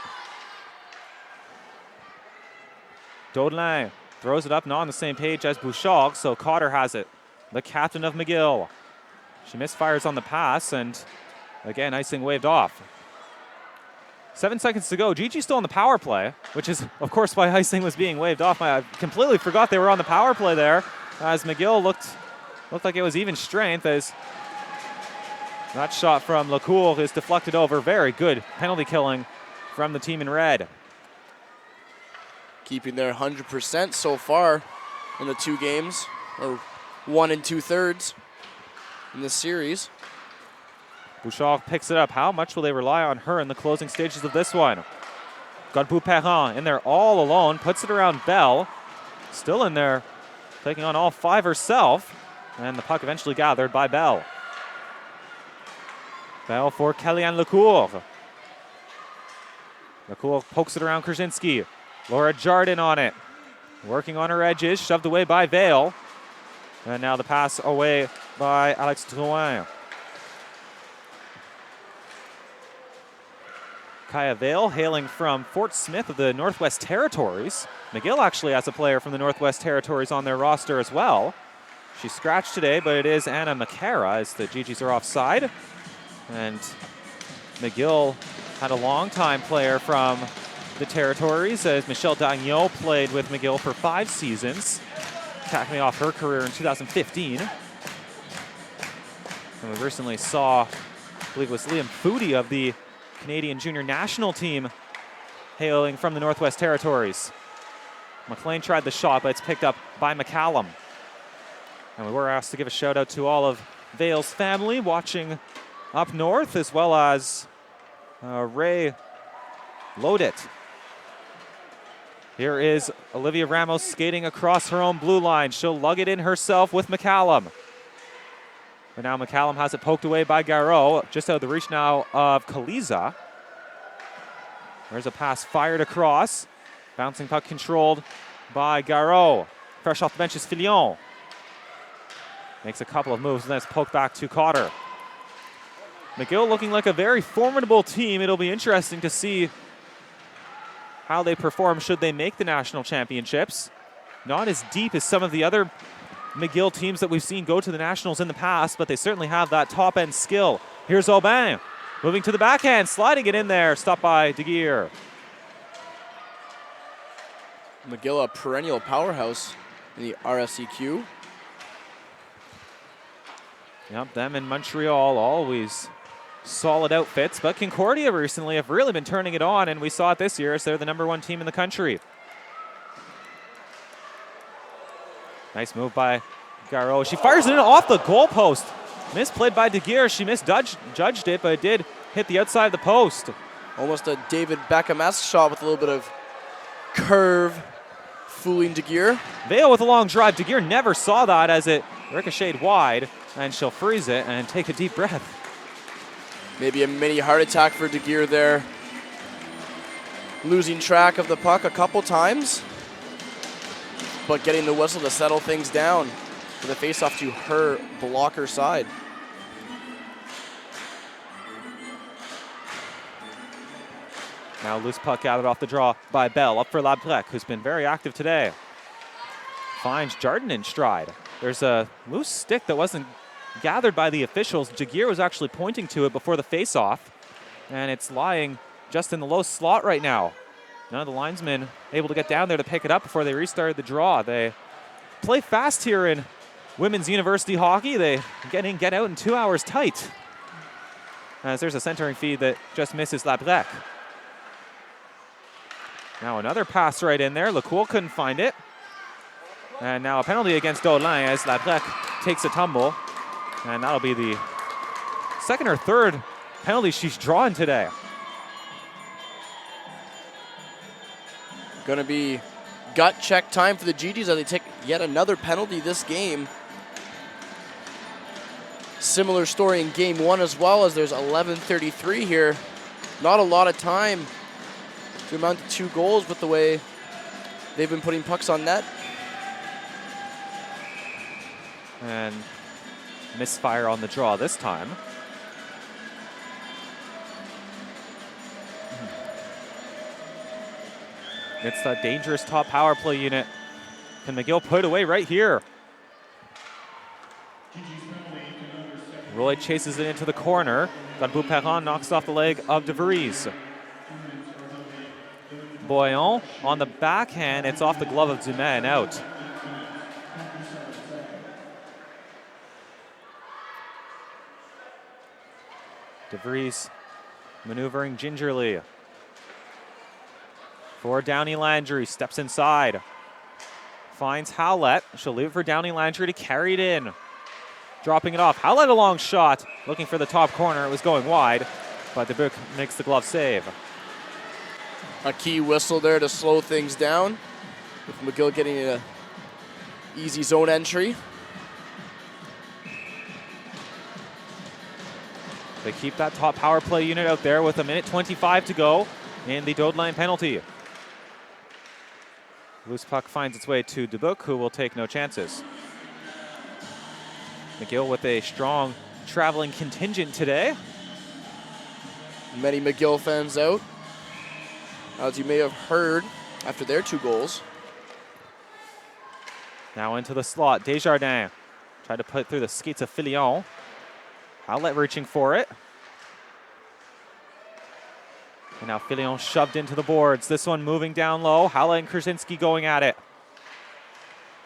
Daudelin throws it up, not on the same page as Bouchard, so Cotter has it. The captain of McGill. She misfires on the pass, and again, icing waved off. 7 seconds to go. GG still on the power play, which is, of course, why icing was being waved off. I completely forgot they were on the power play there, as McGill looked like it was even strength, as that shot from Lecour is deflected over. Very good penalty killing from the team in red. Keeping their 100% so far in the 2 games, or 1 2/3 in this series. Bouchard picks it up. How much will they rely on her in the closing stages of this one? Godbout-Perrin in there all alone, puts it around Bell. Still in there, taking on all 5 herself. And the puck eventually gathered by Bell. Bell for Kellyanne Lecour. Lecour pokes it around Krasinski. Laura Jardin on it. Working on her edges, shoved away by Vale. And now the pass away by Alex Drouin. Kaya Vale, hailing from Fort Smith of the Northwest Territories. McGill actually has a player from the Northwest Territories on their roster as well. She's scratched today, but it is Anna McCara as the GGs are offside. And McGill had a longtime player from the Territories, as Michelle Dagnot played with McGill for 5 seasons, capping off her career in 2015. And we recently saw, I believe it was Liam Foodie of the Canadian junior national team hailing from the Northwest Territories. McLean tried the shot, but it's picked up by McCallum. And we were asked to give a shout out to all of Vale's family watching up north, as well as Ray Lodit. Here is Olivia Ramos skating across her own blue line. She'll lug it in herself with McCallum. But now McCallum has it poked away by Garreau, just out of the reach now of Kaliza. There's a pass fired across. Bouncing puck controlled by Garreau. Fresh off the bench is Filion. Makes a couple of moves, and then it's poked back to Cotter. McGill looking like a very formidable team. It'll be interesting to see how they perform should they make the national championships. Not as deep as some of the other McGill teams that we've seen go to the nationals in the past, but they certainly have that top-end skill. Here's Aubin, moving to the backhand, sliding it in there, stopped by De Geer. McGill, a perennial powerhouse in the RSEQ. Yep, them in Montreal, always solid outfits, but Concordia recently have really been turning it on, and we saw it this year as they're the #1 team in the country. Nice move by Garreau. She fires it in off the goalpost. Misplayed by De Geer. She misjudged it, but it did hit the outside of the post. Almost a David Beckham-esque shot with a little bit of curve, fooling De Geer. Vale with a long drive. De Geer never saw that as it ricocheted wide, and she'll freeze it and take a deep breath. Maybe a mini heart attack for De Geer there. Losing track of the puck a couple times, but getting the whistle to settle things down for the faceoff to her blocker side. Now loose puck gathered off the draw by Bell. Up for Labrec, who's been very active today. Finds Jardin in stride. There's a loose stick that wasn't gathered by the officials. De Geer was actually pointing to it before the faceoff, and it's lying just in the low slot right now. None of the linesmen able to get down there to pick it up before they restarted the draw. They play fast here in women's university hockey. They get in, get out in 2 hours tight. As there's a centering feed that just misses Labrec. Now another pass right in there. Lecoul couldn't find it. And now a penalty against Daulin as Labrec takes a tumble. And that'll be the second or third penalty she's drawn today. Going to be gut check time for the GGs as they take yet another penalty this game. Similar story in game 1 as well, as there's 11:33 here. Not a lot of time to amount to 2 goals with the way they've been putting pucks on net. And misfire on the draw this time. It's that dangerous top power play unit. Can McGill put away right here? Roy chases it into the corner. Godbout-Perron knocks off the leg of De Vries. Boyon on the backhand. It's off the glove of Dumais and out. De Vries maneuvering gingerly. For Downey Landry, steps inside. Finds Howlett. She'll leave it for Downey Landry to carry it in. Dropping it off. Howlett a long shot. Looking for the top corner. It was going wide, but Dubuc makes the glove save. A key whistle there to slow things down, with McGill getting an easy zone entry. They keep that top power play unit out there with 1:25 to go in the Daulin penalty. Loose puck finds its way to Dubuc, who will take no chances. McGill with a strong traveling contingent today. Many McGill fans out, as you may have heard after their 2 goals. Now into the slot, Desjardins tried to put it through the skates of Filion. Howlett reaching for it. And now Filion shoved into the boards. This one moving down low. Howlett and Krasinski going at it.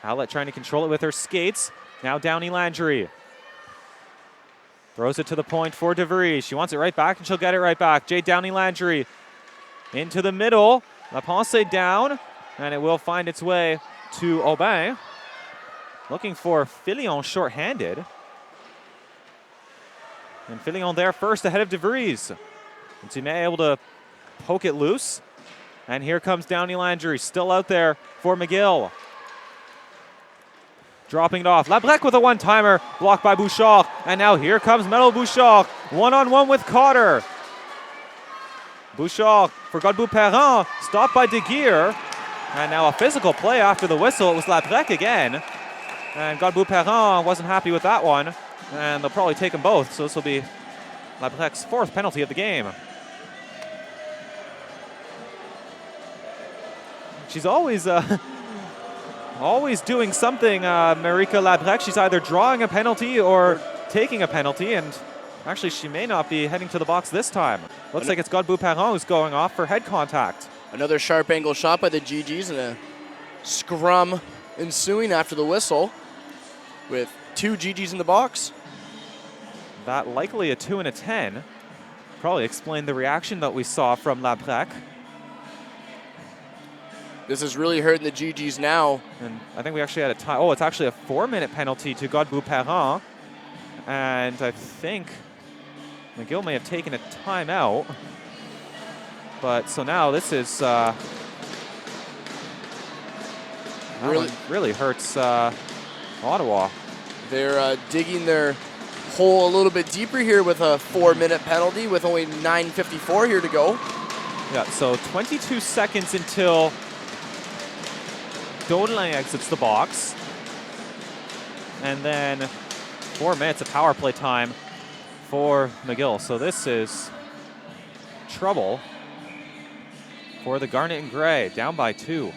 Howlett trying to control it with her skates. Now Downey Landry. Throws it to the point for De Vries. She wants it right back, and she'll get it right back. Jade Downey Landry into the middle. La Pensée down, and it will find its way to Aubin. Looking for Filion shorthanded. And Filion there first ahead of De Vries. And Dumais able to poke it loose. And here comes Downey Landry, still out there for McGill. Dropping it off. Labrec with a one-timer, blocked by Bouchard. And now here comes Melo Bouchard, one-on-one with Cotter. Bouchard for Godbout-Perron, stopped by De Geer. And now a physical play after the whistle. It was Labrec again. And Godbout-Perron wasn't happy with that one. And they'll probably take them both, so this will be Labrec's 4th penalty of the game. She's always always doing something, Marika Labrec. She's either drawing a penalty or taking a penalty, and actually she may not be heading to the box this time. Looks like it's Godbout-Perron who's going off for head contact. Another sharp angle shot by the GGs and a scrum ensuing after the whistle with 2 GGs in the box. That likely a 2 and a 10. Probably explained the reaction that we saw from Labrec. This is really hurting the GGs now. And I think we actually had a time. Oh, it's actually a 4-minute penalty to Godbout-Perron. And I think McGill may have taken a timeout. But so now this is really hurts Ottawa. They're digging their hole a little bit deeper here with a 4-minute penalty with only 9:54 here to go. Yeah, so 22 seconds until Dodelin exits the box. And then 4 minutes of power play time for McGill. So this is trouble for the Garnet and Gray, down by 2.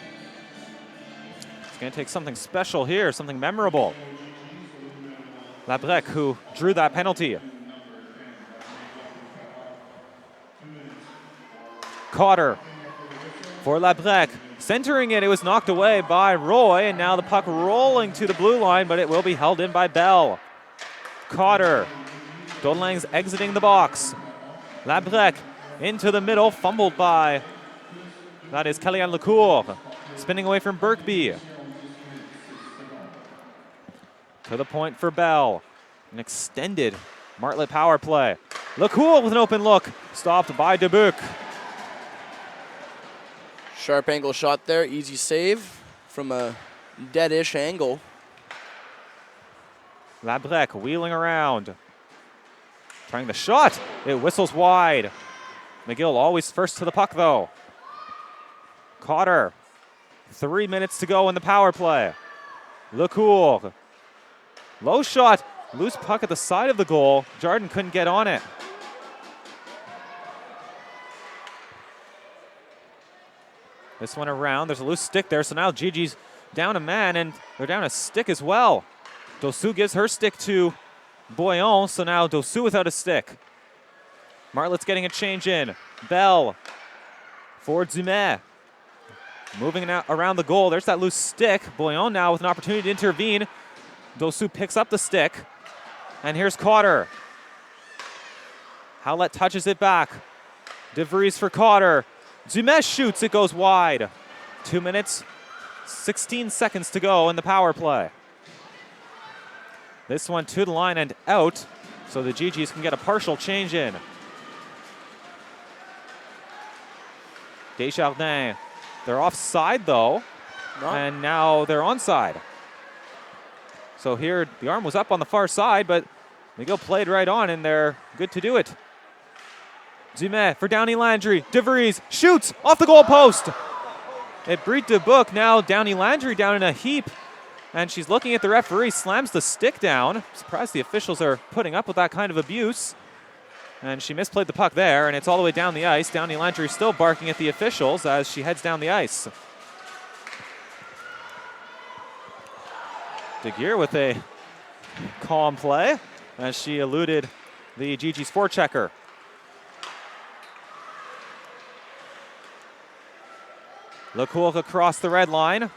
It's going to take something special here, something memorable. Labrec, who drew that penalty. Cotter for Labrec. Centering it, it was knocked away by Roy, and now the puck rolling to the blue line, but it will be held in by Bell. Cotter. Dodeling's exiting the box. Labrec into the middle, fumbled by, that is Kellyanne Lecour. Spinning away from Birkby. To the point for Bell. An extended Martlet power play. Lecour with an open look, stopped by Dubuc. Sharp angle shot there, easy save from a dead-ish angle. Labrec wheeling around. Trying the shot, it whistles wide. McGill always first to the puck though. Cotter, 3 minutes to go in the power play. Lecour, low shot, loose puck at the side of the goal. Jardin couldn't get on it. This one around, there's a loose stick there, so now Gigi's down a man, and they're down a stick as well. Dossou gives her stick to Boyon, so now Dossou without a stick. Martlet's getting a change in. Bell for Dumais. Moving out around the goal, there's that loose stick. Boyon now with an opportunity to intervene. Dossou picks up the stick, and here's Cotter. Howlett touches it back. De Vries for Cotter. Dumais shoots, it goes wide. 2 minutes, 16 seconds to go in the power play. This one to the line and out, so the GGs can get a partial change in. Desjardins, they're offside though, and now they're onside. So here, the arm was up on the far side, but McGill played right on, and they're good to do it. Dumais for Downey Landry. De Vries shoots off the goal post. It breed Dubuc. Now Downey Landry down in a heap. And she's looking at the referee, slams the stick down. Surprised the officials are putting up with that kind of abuse. And she misplayed the puck there, and it's all the way down the ice. Downey Landry still barking at the officials as she heads down the ice. De Geer with a calm play as she eluded the GG's forechecker. Lecour across the red line.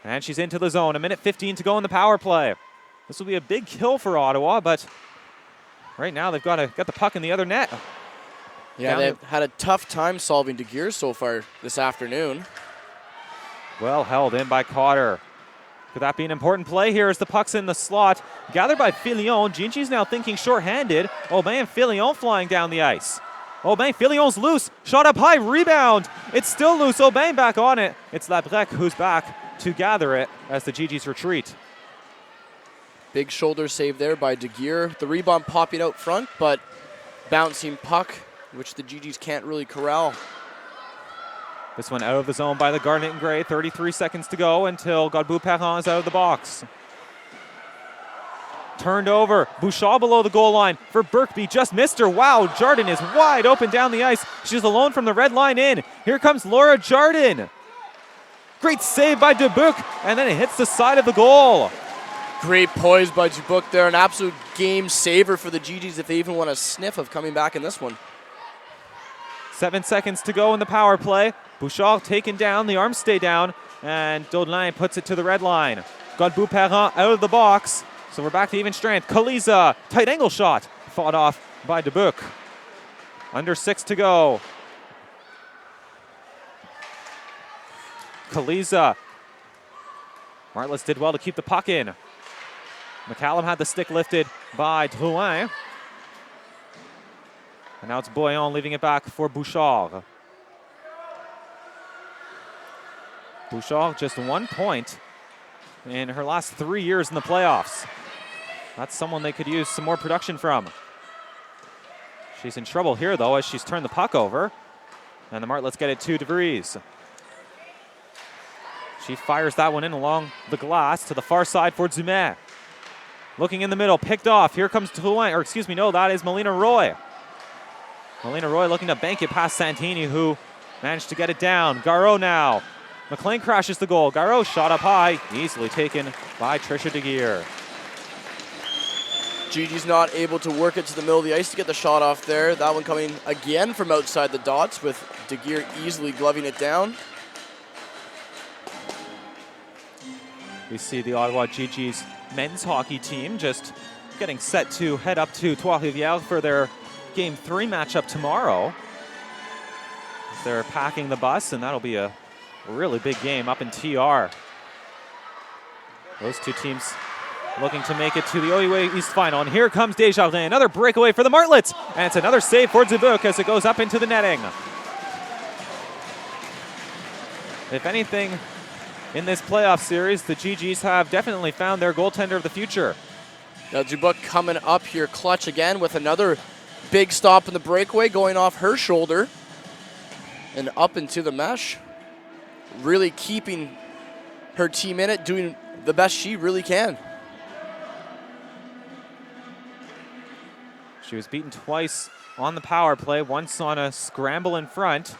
And she's into the zone. 1:15 to go in the power play. This will be a big kill for Ottawa, but right now they've got to get the puck in the other net. Yeah, they've had a tough time solving De Geer so far this afternoon. Well held in by Cotter. Could that be an important play here as the puck's in the slot? Gathered by Filion. Gingy's now thinking shorthanded. Aubin and Filion flying down the ice. Aubin, Filion's loose. Shot up high, rebound. It's still loose. Aubin back on it. It's Labrec who's back to gather it as the GGs retreat. Big shoulder save there by De Geer. The rebound popping out front, but bouncing puck, which the GGs can't really corral. This one out of the zone by the Garnet and Gray. 33 seconds to go until Godbout-Perron is out of the box. Turned over. Bouchard below the goal line for Birkby. Just missed her. Wow, Jardin is wide open down the ice. She's alone from the red line in. Here comes Laura Jardin. Great save by Dubuc, and then it hits the side of the goal. Great poise by Dubuc there. An absolute game saver for the GGs if they even want a sniff of coming back in this one. 7 seconds to go in the power play. Bouchard taken down. The arms stay down. And Daudelin puts it to the red line. Godbout-Perrin out of the box. So we're back to even strength. Kaliza, tight angle shot. Fought off by Dubuc. Under 6 to go. Kaliza. Martlitz did well to keep the puck in. McCallum had the stick lifted by Drouin. And now it's Boyon leaving it back for Bouchard. Bouchard just 1 point in her last 3 years in the playoffs. That's someone they could use some more production from. She's in trouble here, though, as she's turned the puck over. And the Martlets get it to DeVries. She fires that one in along the glass to the far side for Dumais. Looking in the middle, picked off. Here comes Drouin, or excuse me, no, that is Melina Roy. Melina Roy looking to bank it past Santini, who managed to get it down. Garreau now. McLean crashes the goal. Garreau shot up high, easily taken by Trisha DeGeer. Gigi's not able to work it to the middle of the ice to get the shot off there. That one coming again from outside the dots with DeGeer easily gloving it down. We see the Ottawa GG's men's hockey team just getting set to head up to Trois-Rivières for their Game 3 matchup tomorrow. They're packing the bus, and that'll be a really big game up in TR. Those two teams looking to make it to the OUA East Final. And here comes Desjardins, another breakaway for the Martlets. And it's another save for Dubuc as it goes up into the netting. If anything, in this playoff series, the GGs have definitely found their goaltender of the future. Now Dubuc coming up here clutch again with another big stop in the breakaway, going off her shoulder and up into the mesh. Really keeping her team in it, doing the best she really can. She was beaten twice on the power play, once on a scramble in front,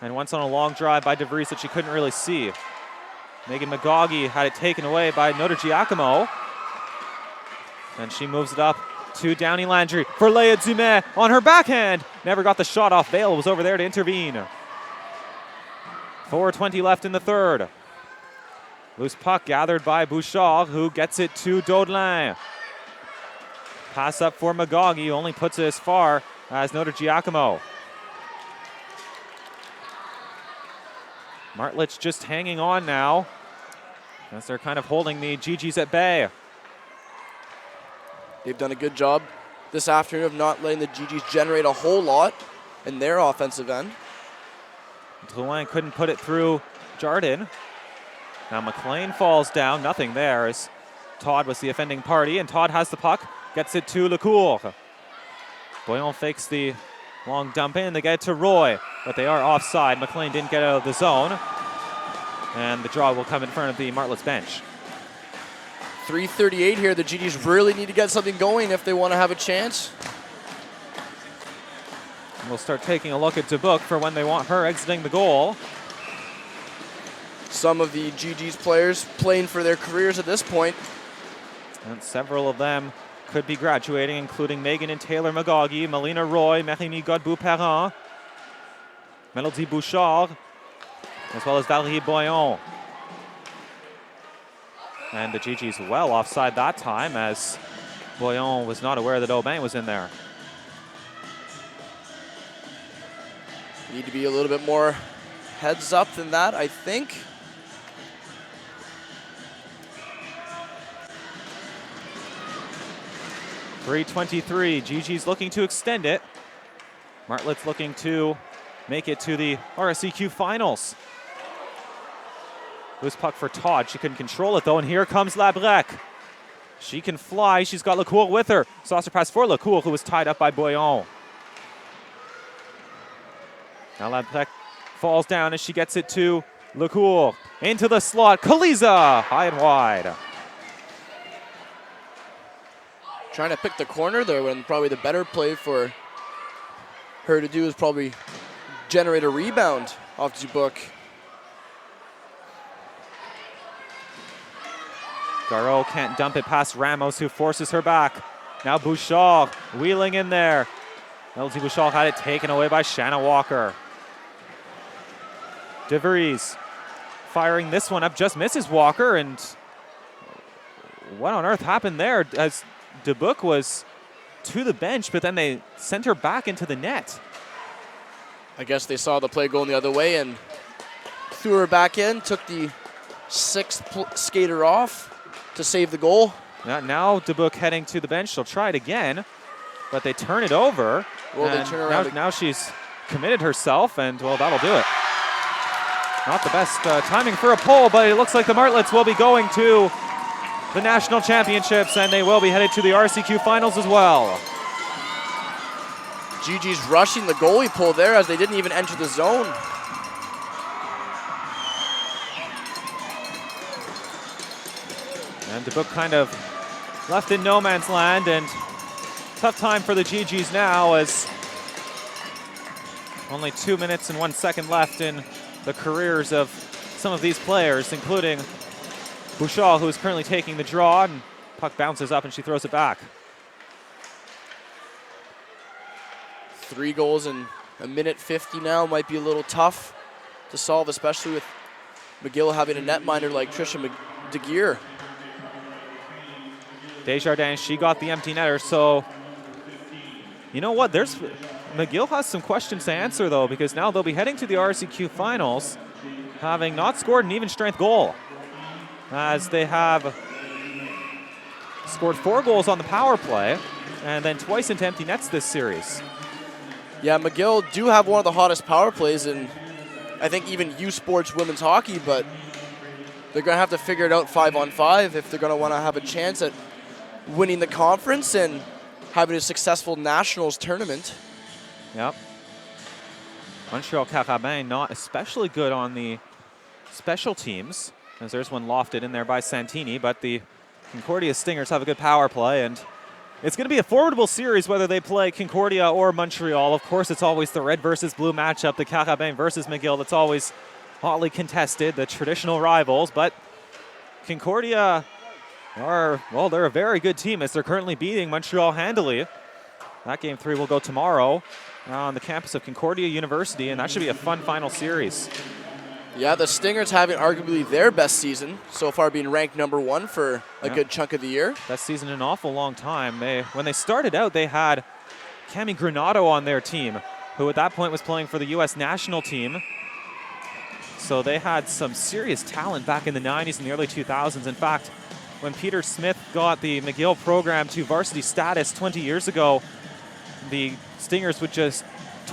and once on a long drive by DeVries that she couldn't really see. Megan McGaughey had it taken away by Notre Giacomo. And she moves it up to Downey Landry for Leia Dumais on her backhand. Never got the shot off. Bale was over there to intervene. 4:20 left in the third. Loose puck gathered by Bouchard, who gets it to Daudelin. Pass up for McGaughey, only puts it as far as Notre Giacomo. Martlitz just hanging on now as they're kind of holding the GGs at bay. They've done a good job this afternoon of not letting the GGs generate a whole lot in their offensive end. Drouin couldn't put it through Jardin. Now McLean falls down, nothing there as Todd was the offending party, and Todd has the puck, gets it to Lecourt. Boyon fakes the long dump in, they get it to Roy, but they are offside. McLean didn't get out of the zone, and the draw will come in front of the Martlets bench. 3:38 here. The GGs really need to get something going if they want to have a chance. We'll start taking a look at Dubuc for when they want her exiting the goal. Some of the GGs players playing for their careers at this point. And several of them could be graduating, including Megan and Taylor McGaughey, Melina Roy, Marini Godbout-Perrin, Melody Bouchard, as well as Valérie Boyon. And the GG's well offside that time, as Boyon was not aware that Aubin was in there. Need to be a little bit more heads up than that, I think. .323, GG's looking to extend it. Martlets looking to make it to the RSEQ finals. Loose puck for Todd. She couldn't control it though, and here comes Labrec. She can fly. She's got Lecourt with her. Saucer pass for Lecourt, who was tied up by Boyon. Now Labrec falls down as she gets it to Lecourt. Into the slot. Kaliza, high and wide. Trying to pick the corner there when probably the better play for her to do is probably generate a rebound off Dubuc. Garreau can't dump it past Ramos, who forces her back. Now Bouchard wheeling in there. Melody Bouchard had it taken away by Shanna Walker. DeVries firing this one up, just misses Walker, and what on earth happened there as Dubuc was to the bench, but then they sent her back into the net. I guess they saw the play going the other way and threw her back in, took the sixth skater off to save the goal. Now Dubuc heading to the bench. She'll try it again, but they turn it over. Well, they turn around. Now she's committed herself, and, well, that'll do it. Not the best timing for a poll, but it looks like the Martlets will be going to the national championships, and they will be headed to the RCQ finals as well. Gigi's rushing the goalie pull there as they didn't even enter the zone. And Dubuc kind of left in no man's land, and tough time for the GGs now as only 2 minutes and 1 second left in the careers of some of these players, including Bouchard, who is currently taking the draw, and puck bounces up and she throws it back. 3 goals in a minute 50 now might be a little tough to solve, especially with McGill having a netminder like Trisha DeGear. Desjardins, she got the empty netter, so you know what? McGill has some questions to answer, though, because now they'll be heading to the RCQ finals, having not scored an even strength goal, as they have scored 4 goals on the power play and then twice into empty nets this series. Yeah, McGill do have one of the hottest power plays in, I think, even U Sports women's hockey, but they're going to have to figure it out 5-on-5 if they're going to want to have a chance at winning the conference and having a successful nationals tournament. Yep. Montreal Carabin not especially good on the special teams, as there's one lofted in there by Santini, but the Concordia Stingers have a good power play, and it's going to be a formidable series whether they play Concordia or Montreal. Of course, it's always the red versus blue matchup, the Carabin versus McGill, that's always hotly contested, the traditional rivals, but Concordia they're a very good team as they're currently beating Montreal handily. That game 3 will go tomorrow on the campus of Concordia University, and that should be a fun final series. Yeah, the Stingers having arguably their best season so far, being ranked #1 for a good chunk of the year. Best season in an awful long time. When they started out, they had Cami Granato on their team, who at that point was playing for the U.S. national team. So they had some serious talent back in the 90s and the early 2000s. In fact, when Peter Smith got the McGill program to varsity status 20 years ago, the Stingers would just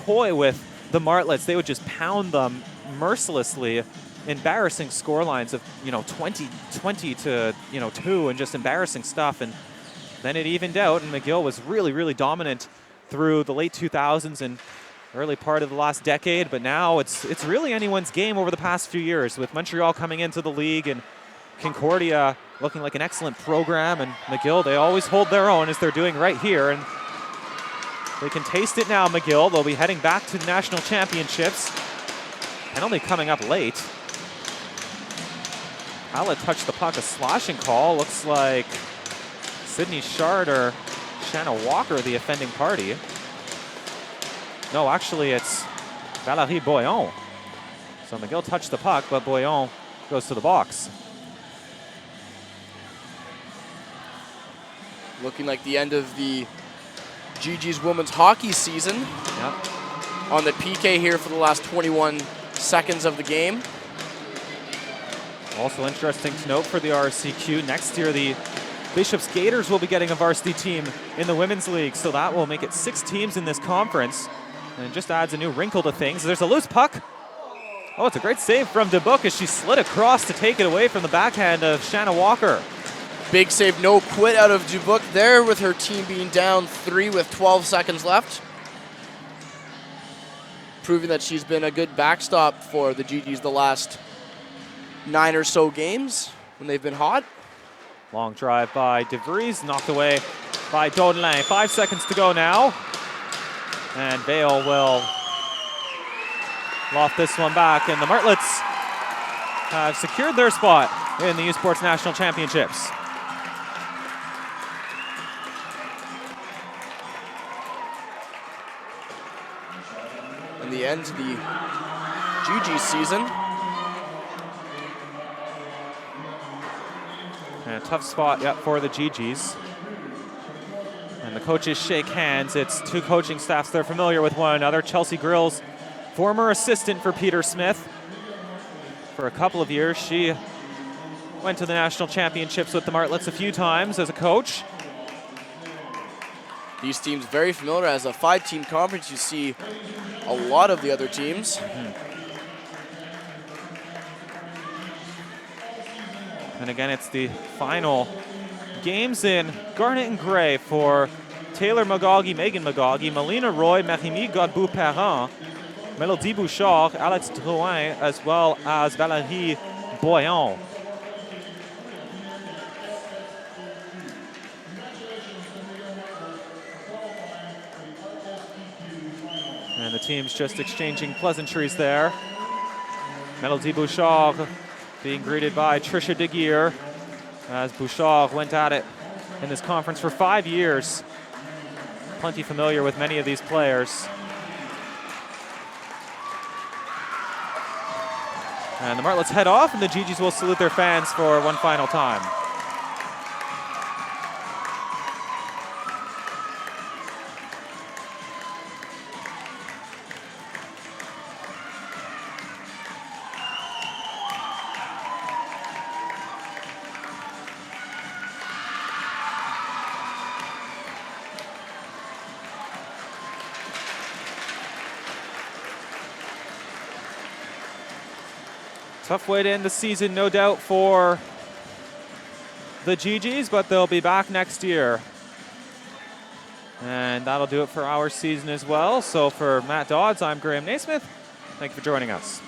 toy with the Martlets. They would just pound them mercilessly, embarrassing score lines of 20 to 2, and just embarrassing stuff. And then it evened out, and McGill was really, really dominant through the late 2000s and early part of the last decade. But now it's really anyone's game over the past few years, with Montreal coming into the league and Concordia looking like an excellent program, and McGill, they always hold their own, as they're doing right here, and they can taste it now. McGill, they'll be heading back to the national championships. Penalty coming up late. Halla touched the puck, a slashing call. Looks like Sydney Shard or Shanna Walker, the offending party. No, actually it's Valérie Boyon. So McGill touched the puck, but Boyon goes to the box. Looking like the end of the GG's women's hockey season. Yep. On the PK here for the last 21 seconds of the game. Also interesting to note for the RCQ, next year the Bishop's Gators will be getting a varsity team in the Women's League, so that will make it 6 teams in this conference, and it just adds a new wrinkle to things. There's a loose puck. Oh, it's a great save from Dubuc as she slid across to take it away from the backhand of Shanna Walker. Big save, no quit out of Dubuc there, with her team being down 3 with 12 seconds left. Proving that she's been a good backstop for the GGs the last 9 or so games when they've been hot. Long drive by DeVries, knocked away by Dodelin. 5 seconds to go now. And Vale will loft this one back, and the Martlets have secured their spot in the U Sports National Championships. In the end of the GG season. And a tough spot for the GGs. And the coaches shake hands. It's two coaching staffs they're familiar with one another. Chelsea Grills, former assistant for Peter Smith. For a couple of years, she went to the national championships with the Martlets a few times as a coach. These teams very familiar. As a 5-team conference, you see a lot of the other teams. And again, it's the final games in Garnet and Gray for Taylor Magagi, Megan Magagi, Melina Roy, Marie-Mie Godbout-Parent, Melody Bouchard, Alex Drouin, as well as Valérie Boyon. And the teams just exchanging pleasantries there. Melody Bouchard being greeted by Tricia DeGeer, as Bouchard went at it in this conference for 5 years. Plenty familiar with many of these players. And the Martlets head off, and the GGs will salute their fans for one final time. Tough way to end the season, no doubt, for the GGs, but they'll be back next year. And that'll do it for our season as well. So for Matt Dodds, I'm Graham Naismith. Thank you for joining us.